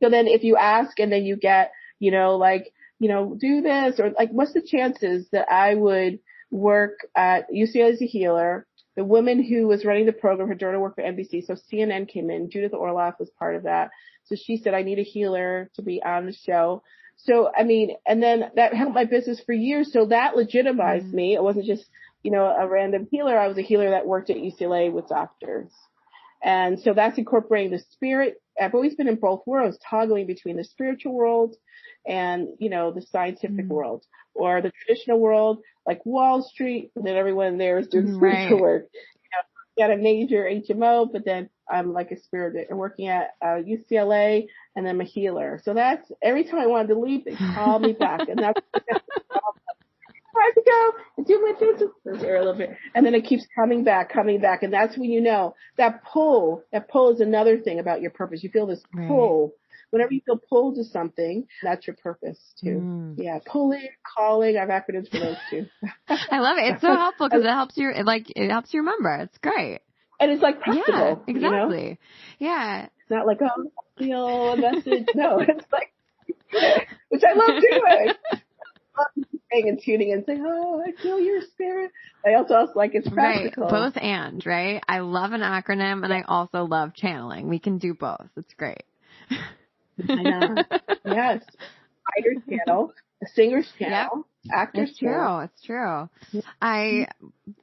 So then if you ask and then you get, do this, or like, what's the chances that I would work at UCLA as a healer? The woman who was running the program, her daughter worked for NBC. So CNN came in. Judith Orloff was part of that. So she said, I need a healer to be on the show. So, and then that helped my business for years. So that legitimized me. It wasn't just, a random healer. I was a healer that worked at UCLA with doctors. And so that's incorporating the spirit. I've always been in both worlds, toggling between the spiritual world and, the scientific world, or the traditional world, like Wall Street, and then everyone there is doing spiritual work. Got a major HMO, but then I'm like a spirit working at UCLA, and I'm a healer. So that's every time I wanted to leave, they call me back, and that's I have to go and do my business a little bit, and then it keeps coming back, and that's when that pull is another thing about your purpose. You feel this pull. Whenever you feel pulled to something, that's your purpose too. Yeah, pulling, calling. I have acronyms for those too. I love it. It's so helpful because it helps you remember. It's great. And it's like practical. Yeah, exactly. Yeah. It's not like, oh, feel a message. No, it's like, which I love doing. And tuning in and saying, oh, I feel your spirit. I also like it's practical. Right. Both and, right? I love an acronym and I also love channeling. We can do both. It's great. I know. Yes. Writer's channel, a singer's channel, actor's channel. It's true. I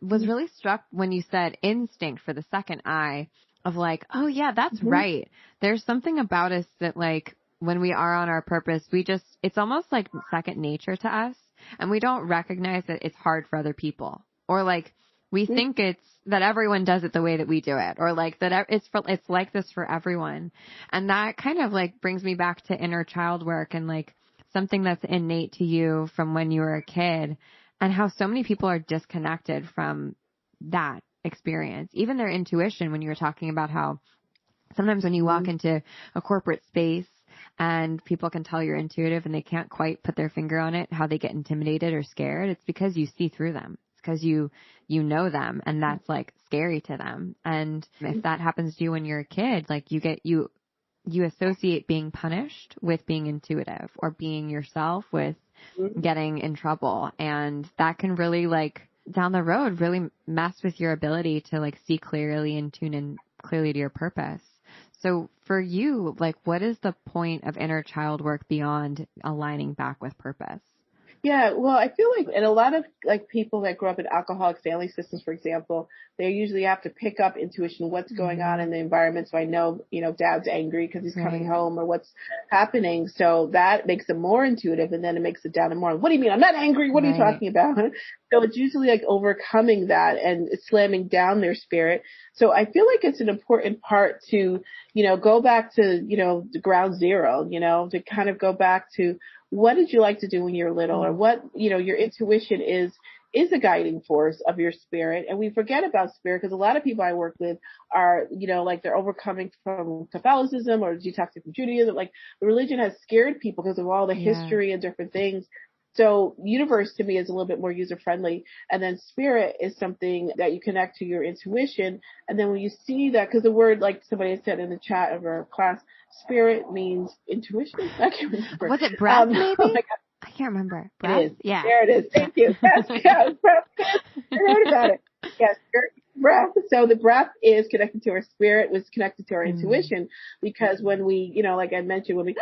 was really struck when you said instinct for the second I of like, oh yeah, that's right. There's something about us that like when we are on our purpose, it's almost like second nature to us. And we don't recognize that it's hard for other people, or like we think it's that everyone does it the way that we do it, or like that it's like this for everyone. And that kind of like brings me back to inner child work and like something that's innate to you from when you were a kid, and how so many people are disconnected from that experience, even their intuition. When you were talking about how sometimes when you walk into a corporate space, and people can tell you're intuitive and they can't quite put their finger on it, how they get intimidated or scared. It's because you see through them. It's because you know them, and that's like scary to them. And if that happens to you when you're a kid, like you associate being punished with being intuitive, or being yourself with getting in trouble. And that can really like down the road really mess with your ability to like see clearly and tune in clearly to your purpose. So for you, like, what is the point of inner child work beyond aligning back with purpose? Yeah, well, I feel like, and a lot of like people that grow up in alcoholic family systems, for example, they usually have to pick up intuition, what's going on in the environment. So I know, dad's angry because he's coming home, or what's happening. So that makes them more intuitive, and then it makes it down and more. What do you mean? I'm not angry. What are you talking about? So it's usually like overcoming that and slamming down their spirit. So I feel like it's an important part to, go back to, the ground zero, to kind of go back to, what did you like to do when you were little, or what, your intuition is a guiding force of your spirit. And we forget about spirit because a lot of people I work with are, like they're overcoming from Catholicism or detoxing from Judaism. Like the religion has scared people because of all the history and different things. So universe to me is a little bit more user friendly. And then spirit is something that you connect to your intuition. And then when you see that, because the word, like somebody had said in the chat of our class, spirit means intuition. I can't remember. Was it breath maybe? Oh I can't remember. Breath? It is. Yeah. There it is. Thank you. Yes, breath. I heard about it. Yes, breath. So the breath is connected to our spirit, was connected to our intuition, because when we, like I mentioned, when we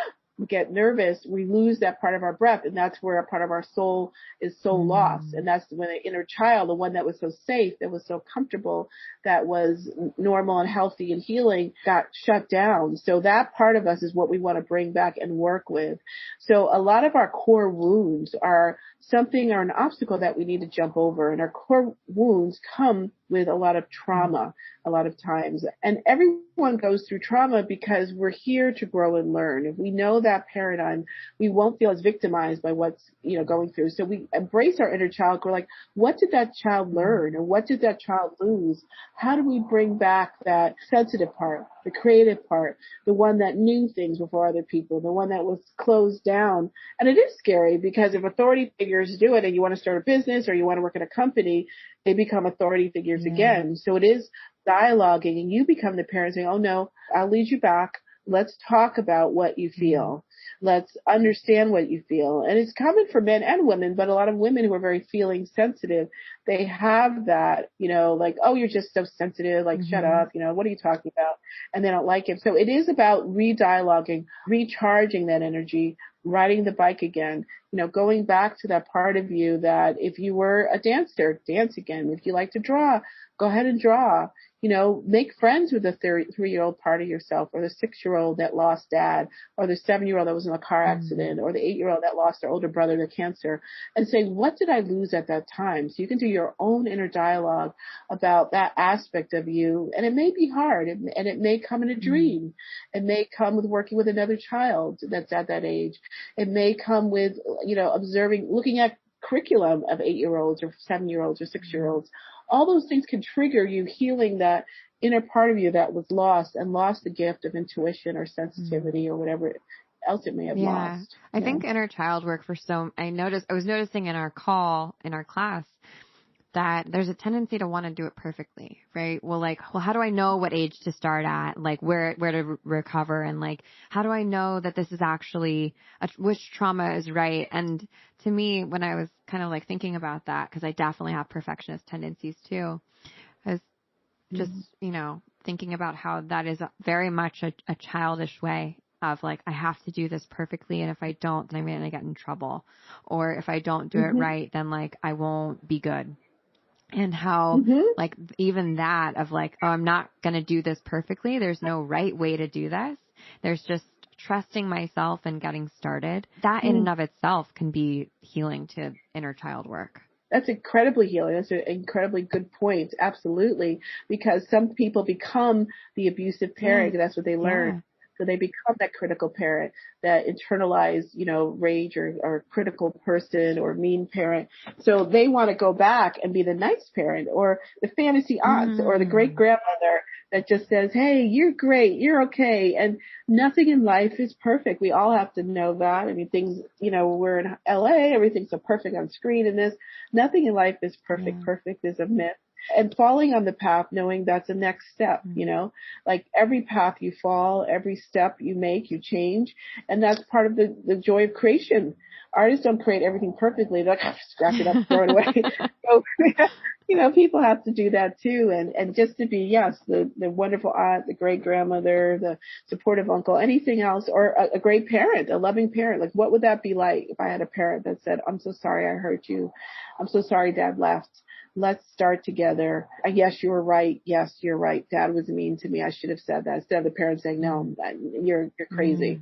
get nervous, we lose that part of our breath, and that's where a part of our soul is so lost. And that's when the inner child, the one that was so safe, that was so comfortable, that was normal and healthy and healing, got shut down. So that part of us is what we want to bring back and work with. So a lot of our core wounds are something or an obstacle that we need to jump over, and our core wounds come with a lot of trauma a lot of times. And everyone goes through trauma because we're here to grow and learn. If we know that paradigm, we won't feel as victimized by what's, going through. So we embrace our inner child. We're like, what did that child learn? And what did that child lose? How do we bring back that sensitive part, the creative part, the one that knew things before other people, the one that was closed down? And it is scary because if authority figures do it and you want to start a business or you want to work in a company, they become authority figures again. So it is dialoguing, and you become the parent saying, oh no, I'll lead you back. Let's talk about what you feel. Let's understand what you feel. And it's common for men and women, but a lot of women who are very feeling sensitive, they have that, like, oh, you're just so sensitive, like, shut up, what are you talking about? And they don't like it. So it is about re-dialoguing, recharging that energy, riding the bike again, going back to that part of you that if you were a dancer, dance again. If you like to draw, go ahead and draw. Make friends with the 3-year-old part of yourself, or the 6-year-old that lost dad, or the 7-year-old that was in a car accident, or the 8-year-old that lost their older brother to cancer, and say, what did I lose at that time? So you can do your own inner dialogue about that aspect of you. And it may be hard, and it may come in a dream. It may come with working with another child that's at that age. It may come with, observing, looking at curriculum of 8-year-olds or 7-year-olds or 6-year-olds. All those things can trigger you healing that inner part of you that was lost and lost the gift of intuition or sensitivity or whatever else it may have lost. I think inner child work I was noticing in our class that there's a tendency to want to do it perfectly, right? Well, how do I know what age to start at? Like where to recover, and like, how do I know that this is actually which trauma is right? And to me, when I was kind of like thinking about that, because I definitely have perfectionist tendencies too, I was just, thinking about how that is very much a childish way of like, I have to do this perfectly. And if I don't, then I'm going to get in trouble. Or if I don't do it right, then like, I won't be good. And how, like, even that of like, oh, I'm not going to do this perfectly. There's no right way to do this. There's just trusting myself and getting started. That in and of itself can be healing to inner child work. That's incredibly healing. That's an incredibly good point. Absolutely. Because some people become the abusive parent. That's what they learn. Yeah. So they become that critical parent, that internalized, rage or critical person or mean parent. So they want to go back and be the nice parent or the fantasy aunt or the great grandmother that just says, hey, you're great, you're okay. And nothing in life is perfect. We all have to know that. I mean, things, we're in LA, everything's so perfect on screen and this. Nothing in life is perfect. Yeah. Perfect is a myth. And falling on the path, knowing that's the next step, like every path you fall, every step you make, you change. And that's part of the joy of creation. Artists don't create everything perfectly. They're like, scratch it up, throw it away. So, people have to do that too. And just to be, the wonderful aunt, the great grandmother, the supportive uncle, anything else, or a great parent, a loving parent. Like, what would that be like if I had a parent that said, I'm so sorry I hurt you. I'm so sorry dad left. Let's start together. Yes, you were right. Yes, you're right. Dad was mean to me. I should have said that. Instead of the parents saying, no, you're crazy.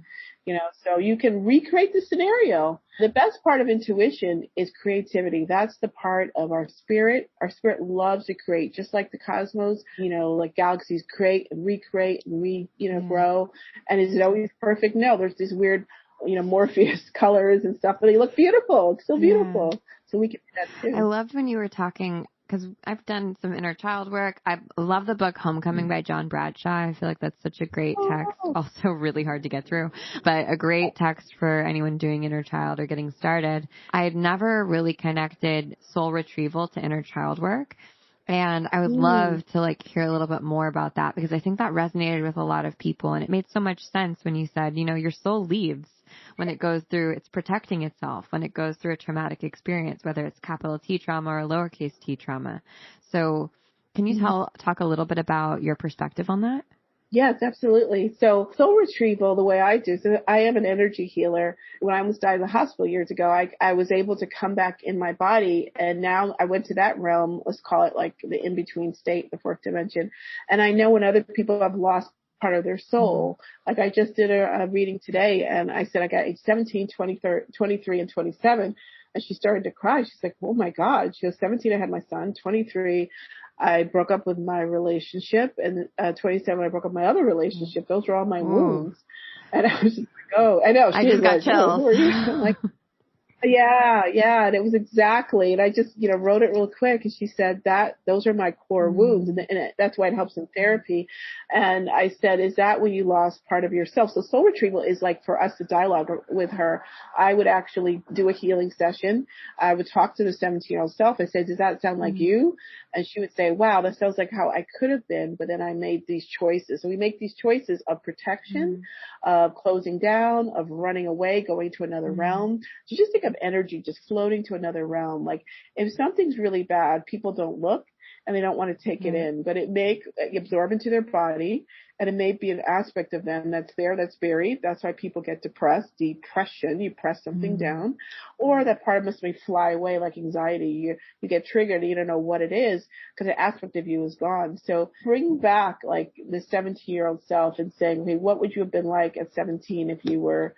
So you can recreate the scenario. The best part of intuition is creativity. That's the part of our spirit. Our spirit loves to create, just like the cosmos, like galaxies create and recreate and grow. And is it always perfect? No, there's these weird, Morpheus colors and stuff, but they look beautiful. It's still beautiful. Yeah. So we can do that too. I loved when you were talking, because I've done some inner child work. I love the book Homecoming by John Bradshaw. I feel like that's such a great text. Also really hard to get through, but a great text for anyone doing inner child or getting started. I had never really connected soul retrieval to inner child work. And I would love to hear a little bit more about that, because I think that resonated with a lot of people. And it made so much sense when you said, your soul leaves when it goes through, it's protecting itself when it goes through a traumatic experience, whether it's capital T trauma or lowercase t trauma. So can you talk a little bit about your perspective on that? Yes, absolutely. So soul retrieval, the way I do, so I am an energy healer. When I almost died in the hospital years ago, I was able to come back in my body, and now I went to that realm, let's call it like the in-between state, the fourth dimension. And I know when other people have lost part of their soul, like I just did a reading today, and I said I got age 17, 23, and 27. And she started to cry. She's like, oh my God. She goes, 17, I had my son. 23, I broke up with my relationship, and 27, I broke up my other relationship. Those were all my wounds. And I was just like, oh, I know. I just got chills. Who are you? I'm like, yeah. And it was exactly, and I just, wrote it real quick. And she said those are my core wounds. And that's why it helps in therapy. And I said, is that when you lost part of yourself? So soul retrieval is like for us to dialogue with her. I would actually do a healing session. I would talk to the 17-year-old self. I said, does that sound like you? And she would say, wow, that sounds like how I could have been. But then I made these choices. So we make these choices of protection, of closing down, of running away, going to another realm. So just think of energy just floating to another realm. Like if something's really bad, people don't look and they don't want to take it in, but it may absorb into their body, and it may be an aspect of them that's there, that's buried. That's why people get depressed, depression. You press something down, or that part of us may fly away like anxiety. You get triggered and you don't know what it is because an aspect of you is gone. So bring back like the 17-year-old self and saying, hey, what would you have been like at 17 if you were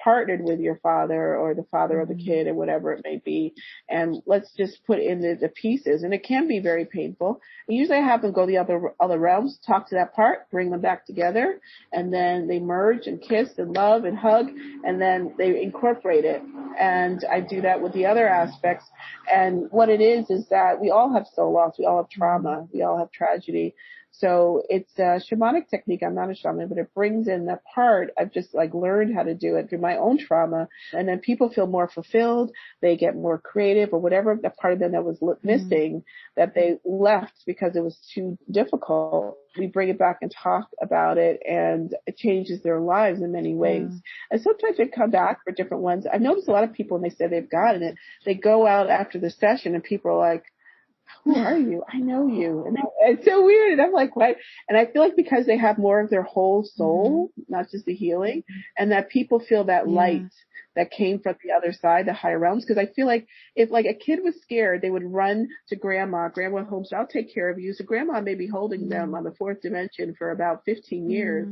partnered with your father or the father of the kid or whatever it may be. And let's just put in the pieces. And it can be very painful. And usually I have them go the other realms, talk to that part, bring them back together, and then they merge and kiss and love and hug, and then they incorporate it. And I do that with the other aspects. And what it is that we all have soul loss. We all have trauma. We all have tragedy. So it's a shamanic technique. I'm not a shaman, but it brings in that part. I've just learned how to do it through my own trauma. And then people feel more fulfilled. They get more creative or whatever the part of them that was missing that they left because it was too difficult. We bring it back and talk about it, and it changes their lives in many ways. And sometimes they come back for different ones. I've noticed a lot of people when they say they've gotten it, they go out after the session and people are like, who are you? I know you. And it's so weird. And I'm like, what? And I feel like because they have more of their whole soul, not just the healing, and that people feel that light that came from the other side, the higher realms. Because I feel like if like a kid was scared, they would run to grandma home, so I'll take care of you. So grandma may be holding them on the fourth dimension for about 15 years.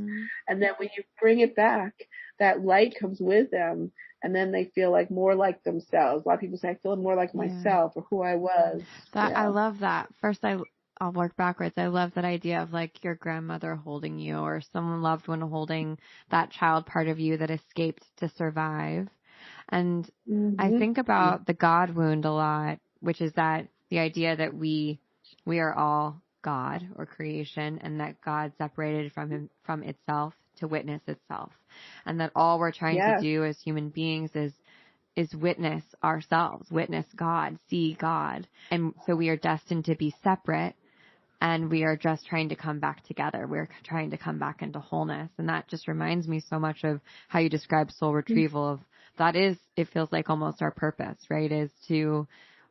And then when you bring it back, that light comes with them. And then they feel like more like themselves. A lot of people say, I feel more like myself or who I was. I love that. First, I'll work backwards. I love that idea of like your grandmother holding you or someone loved one holding that child part of you that escaped to survive. And I think about the God wound a lot, which is that the idea that we are all God or creation, and that God separated from itself to witness itself, and that all we're trying to do as human beings is witness ourselves, witness God, see God. And so we are destined to be separate, and we are just trying to come back together. We're trying to come back into wholeness. And that just reminds me so much of how you describe soul retrieval. Of that is, it feels like almost our purpose, right? Is to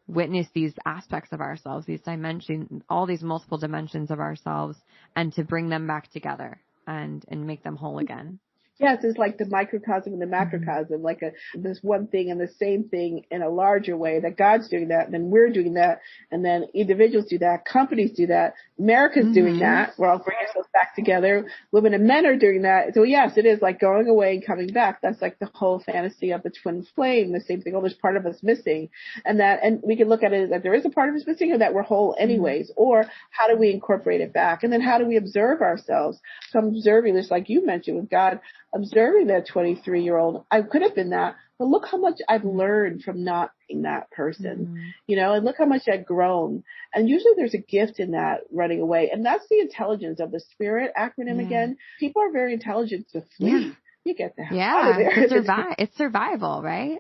witness these aspects of ourselves, these dimensions, all these multiple dimensions of ourselves, and to bring them back together and make them whole again. Yes, it's like the microcosm and the macrocosm, like this one thing and the same thing in a larger way, that God's doing that, and then we're doing that, and then individuals do that, companies do that, America's doing that. We're all bringing ourselves back together. Women and men are doing that. So yes, it is like going away and coming back. That's like the whole fantasy of the twin flame, the same thing. Oh, there's part of us missing. And we can look at it as that there is a part of us missing, or that we're whole anyways, or how do we incorporate it back? And then how do we observe ourselves? So I'm observing this, like you mentioned with God, observing that 23-year-old. I could have been that, but look how much I've learned from not being that person, and look how much I've grown. And usually there's a gift in that running away. And that's the intelligence of the spirit acronym again. People are very intelligent to flee. You get the hell out of there. It's survival, right?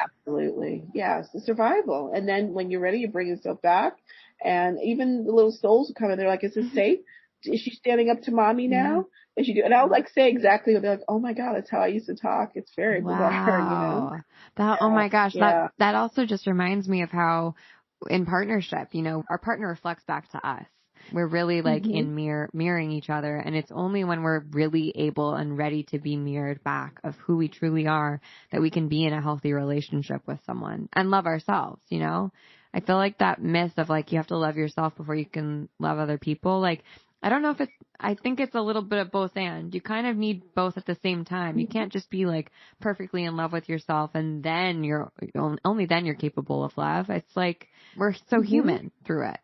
Absolutely. Yes, the survival. And then when you're ready, you bring yourself back. And even the little souls will come in. They're like, is this safe? Is she standing up to mommy now? And she do, and I'll say exactly what they're like. Oh my God, that's how I used to talk. It's very bizarre, Oh my gosh, that also just reminds me of how in partnership, our partner reflects back to us. We're really like in mirroring each other, and it's only when we're really able and ready to be mirrored back of who we truly are that we can be in a healthy relationship with someone and love ourselves. I feel like that myth of like you have to love yourself before you can love other people, like. I don't know if I think it's a little bit of both and. You kind of need both at the same time. You can't just be like perfectly in love with yourself and then only then you're capable of love. It's like we're so human through it.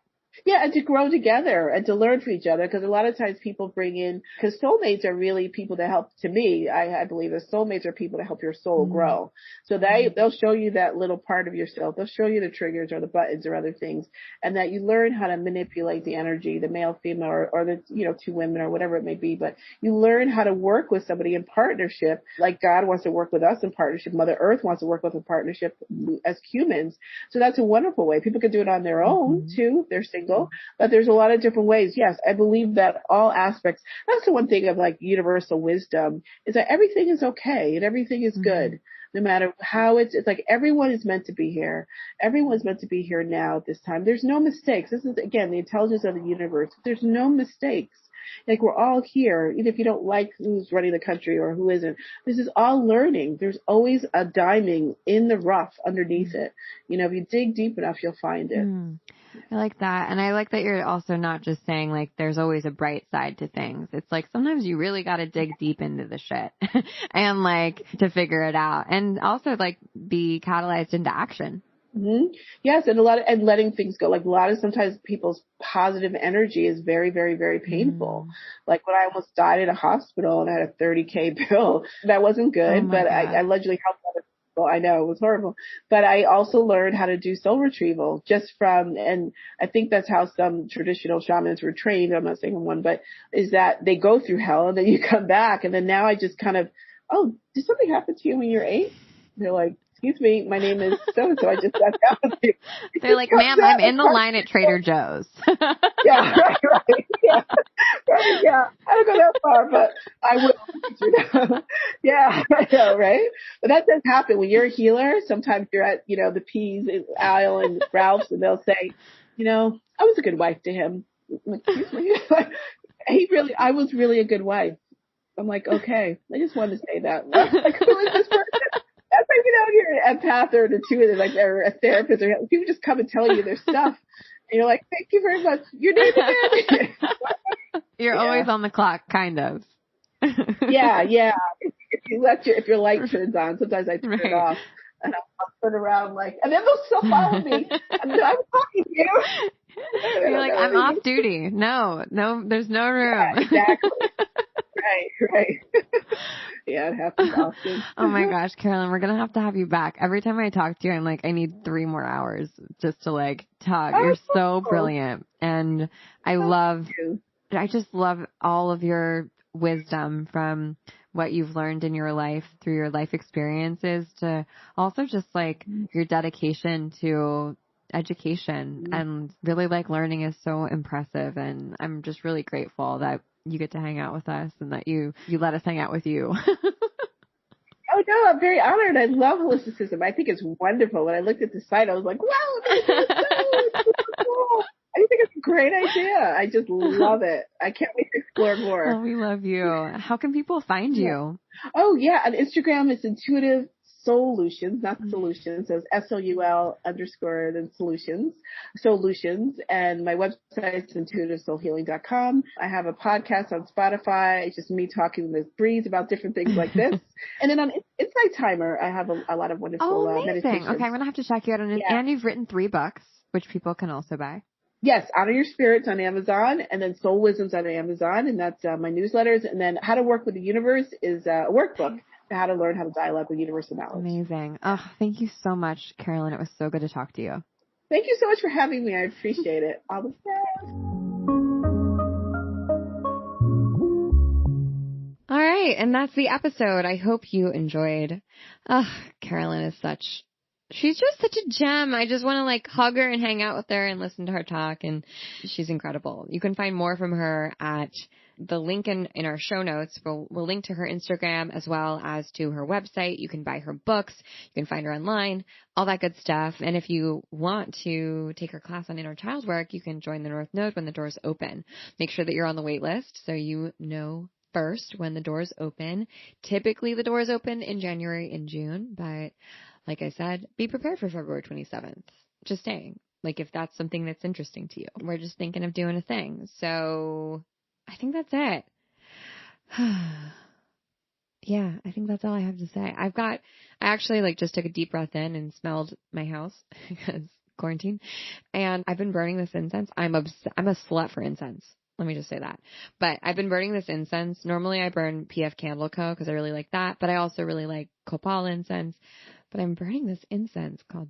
Yeah, and to grow together and to learn from each other, because a lot of times people bring in, because soulmates are really people that help, to me, I believe that soulmates are people that help your soul grow. So they'll show you that little part of yourself. They'll show you the triggers or the buttons or other things, and that you learn how to manipulate the energy, the male, female, or the, two women or whatever it may be. But you learn how to work with somebody in partnership, like God wants to work with us in partnership. Mother Earth wants to work with a partnership as humans. So that's a wonderful way. People can do it on their own too. They're single, but there's a lot of different ways. Yes, I believe that all aspects, that's the one thing of like universal wisdom, is that everything is okay and everything is good. No matter how it's like everyone is meant to be here. Everyone's meant to be here now at this time. There's no mistakes. This is, again, the intelligence of the universe. There's no mistakes. Like, we're all here, even if you don't like who's running the country or who isn't. This is all learning. There's always a diamond in the rough underneath it. If you dig deep enough, you'll find it. I like that. And I like that you're also not just saying like there's always a bright side to things. It's like sometimes you really got to dig deep into the shit and like to figure it out, and also like be catalyzed into action. Yes, and and letting things go. Like sometimes people's positive energy is very, very, very painful. Like when I almost died at a hospital and I had a $30,000 bill, that wasn't good, but I allegedly helped other people. I know it was horrible, but I also learned how to do soul retrieval and I think that's how some traditional shamans were trained. I'm not saying one, but is that they go through hell and then you come back. And then now I just kind of, oh, did something happen to you when you're 8? They're like, excuse me, my name is so-and-so. I just sat down with you. They're like, ma'am, I'm in the line at Trader Joe's. Yeah, right. Yeah. Right, yeah. I don't go that far, but I will. Yeah, I know, right? But that does happen. When you're a healer, sometimes you're at, the Peas aisle and Ralph's, and they'll say, I was a good wife to him. I'm like, excuse me? I was really a good wife. I'm like, okay. I just wanted to say that. Like, who is this person? That's like, you're an empath or an intuitive, like, or a therapist, or people just come and tell you their stuff. And you're like, thank you very much. Your name again? You're always on the clock, kind of. Yeah. If your light turns on, sometimes I turn it off, and I'll turn around and then they'll still follow me. And I'm talking to you. You're like, I'm off duty. No, there's no room. Yeah, exactly. Right. Yeah, it happens often. Oh my gosh, Carolyn, we're going to have you back. Every time I talk to you, I'm like, I need 3 more hours just to like talk. You're so brilliant. And I just love all of your wisdom, from what you've learned in your life through your life experiences to also just like your dedication to education, and really like learning is so impressive. And I'm just really grateful that you get to hang out with us and that you let us hang out with you. Oh no, I'm very honored. I love Holisticism. I think it's wonderful. When I looked at the site, I was like, wow, this is so cool. I think it's a great idea. I just love it. I can't wait to explore more. Oh, we love you. How can people find you? Oh yeah, on Instagram it's Intuitive Solutions, not solutions. So it's SOUL _ then solutions. And my website is intuitivesoulhealing.com. I have a podcast on Spotify. It's just me talking with breeze about different things like this. And then on Insight Timer, I have a lot of wonderful meditations. Okay, I'm going to have to check you out on it. Yeah. And you've written 3 books, which people can also buy. Yes, Honor Your Spirits on Amazon, and then Soul Wisdoms on Amazon, and that's my newsletters. And then How to Work with the Universe is a workbook. How to learn how to dial up with universal knowledge. Amazing. Oh, thank you so much, Carolyn. It was so good to talk to you. Thank you so much for having me. I appreciate it. All the best. All right. And that's the episode. I hope you enjoyed. Carolyn is she's just such a gem. I just want to like hug her and hang out with her and listen to her talk. And she's incredible. You can find more from her at the link in our show notes. We'll link to her Instagram as well as to her website. You can buy her books. You can find her online, all that good stuff. And if you want to take her class on inner child work, you can join the North Node when the doors open. Make sure that you're on the wait list so you know first when the doors open. Typically the doors open in January and June, but like I said, be prepared for February 27th. Just saying, like if that's something that's interesting to you. We're just thinking of doing a thing. So I think that's it. Yeah, I think that's all I have to say. I actually like just took a deep breath in and smelled my house because quarantine. And I've been burning this incense. I'm a slut for incense. Let me just say that. But I've been burning this incense. Normally I burn PF Candle Co. because I really like that. But I also really like copal incense. But I'm burning this incense called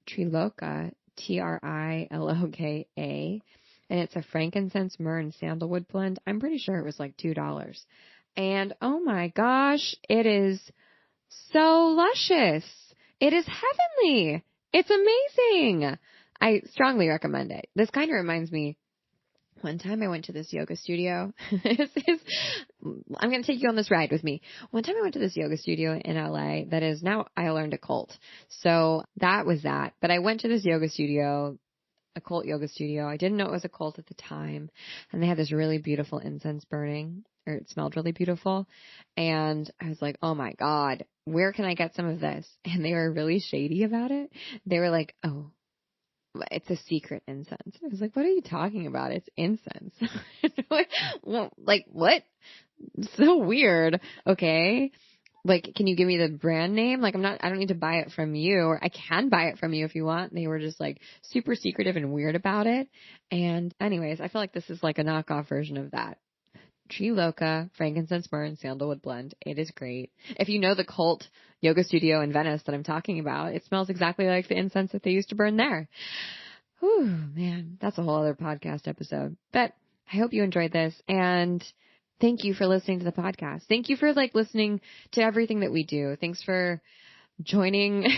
Triloka, Triloka. And it's a frankincense, myrrh, and sandalwood blend. I'm pretty sure it was like $2. And oh my gosh, it is so luscious. It is heavenly. It's amazing. I strongly recommend it. This kind of reminds me, one time I went to this yoga studio. I'm going to take you on this ride with me. One time I went to this yoga studio in LA that is now, I learned, a cult. So that was that. But I went to this yoga studio, a cult yoga studio. I didn't know it was a cult at the time. And they had this really beautiful incense burning, or it smelled really beautiful. And I was like, oh my God, where can I get some of this? And they were really shady about it. They were like, oh, it's a secret incense. I was like, what are you talking about? It's incense. Like, what? So weird. Okay. Like, can you give me the brand name? Like, I don't need to buy it from you, or I can buy it from you if you want. And they were just like super secretive and weird about it. And anyways, I feel like this is like a knockoff version of that. Triloka, frankincense, myrrh, and sandalwood blend. It is great. If you know the cult yoga studio in Venice that I'm talking about, it smells exactly like the incense that they used to burn there. Whew, man, that's a whole other podcast episode. But I hope you enjoyed this, and thank you for listening to the podcast. Thank you for listening to everything that we do. Thanks for joining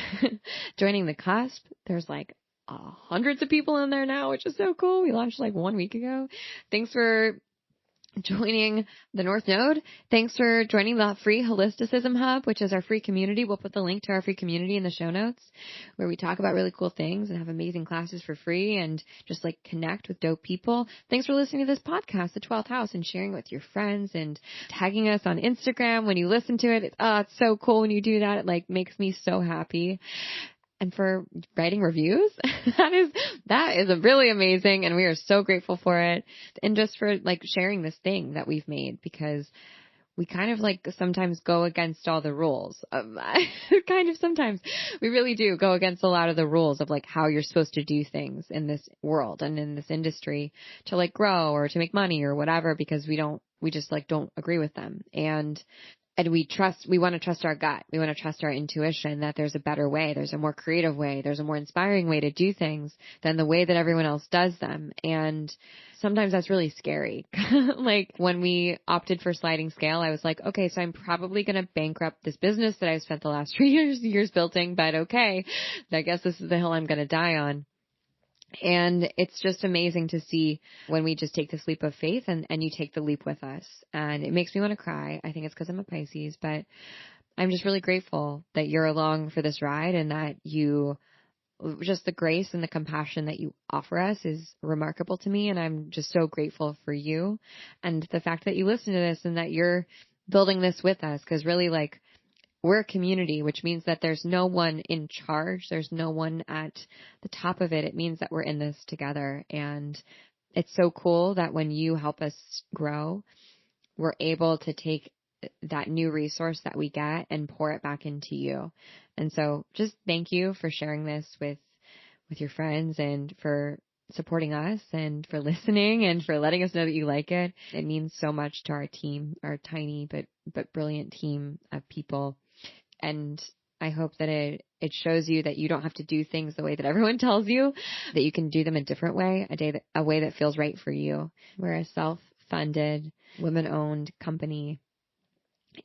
the cusp. There's hundreds of people in there now, which is so cool. We launched 1 week ago. Thanks for joining the North Node. Thanks for joining the free Holisticism Hub, which is our free community. We'll put the link to our free community in the show notes, where we talk about really cool things and have amazing classes for free and just connect with dope people. Thanks for listening to this podcast, The 12th House, and sharing it with your friends and tagging us on Instagram when you listen to it. It's so cool when you do that. It makes me so happy. And for writing reviews, that is really amazing. And we are so grateful for it. And just for sharing this thing that we've made, because we kind of sometimes go against all the rules. Sometimes we really do go against a lot of the rules of how you're supposed to do things in this world and in this industry to grow or to make money or whatever, because we just don't agree with them. And we want to trust our gut. We want to trust our intuition that there's a better way. There's a more creative way. There's a more inspiring way to do things than the way that everyone else does them. And sometimes that's really scary. When we opted for sliding scale, I was like, okay, so I'm probably going to bankrupt this business that I've spent the last 3 years building, but okay, I guess this is the hill I'm going to die on. And it's just amazing to see when we just take this leap of faith and you take the leap with us. And it makes me want to cry. I think it's because I'm a Pisces, but I'm just really grateful that you're along for this ride, and that just the grace and the compassion that you offer us is remarkable to me. And I'm just so grateful for you and the fact that you listen to this and that you're building this with us. Cause really we're a community, which means that there's no one in charge. There's no one at the top of it. It means that we're in this together. And it's so cool that when you help us grow, we're able to take that new resource that we get and pour it back into you. And so just thank you for sharing this with your friends, and for supporting us, and for listening, and for letting us know that you like it. It means so much to our team, our tiny but brilliant team of people. And I hope that it shows you that you don't have to do things the way that everyone tells you, that you can do them a different way, a way that feels right for you. We're a self-funded, women-owned company,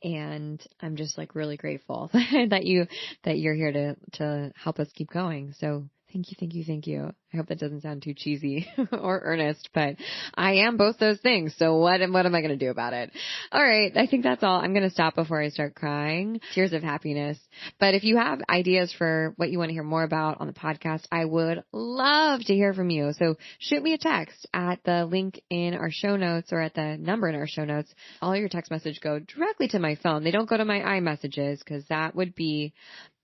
and I'm just really grateful that you're here to help us keep going. So thank you. I hope that doesn't sound too cheesy or earnest, but I am both those things. So what am I going to do about it? All right. I think that's all. I'm going to stop before I start crying. Tears of happiness. But if you have ideas for what you want to hear more about on the podcast, I would love to hear from you. So shoot me a text at the link in our show notes, or at the number in our show notes. All your text message go directly to my phone. They don't go to my iMessages, because that would be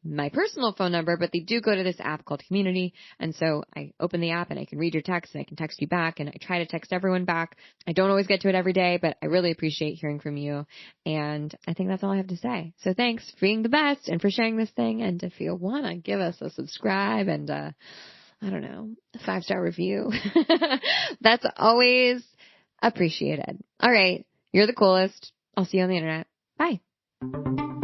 my personal phone number, but they do go to this app called Community. And so I open the app and I can read your text, and I can text you back, and I try to text everyone back. I don't always get to it every day, but I really appreciate hearing from you. And I think that's all I have to say. So thanks for being the best and for sharing this thing. And if you want to give us a subscribe and I don't know, a 5-star review. That's always appreciated. All right. You're the coolest. I'll see you on the internet. Bye.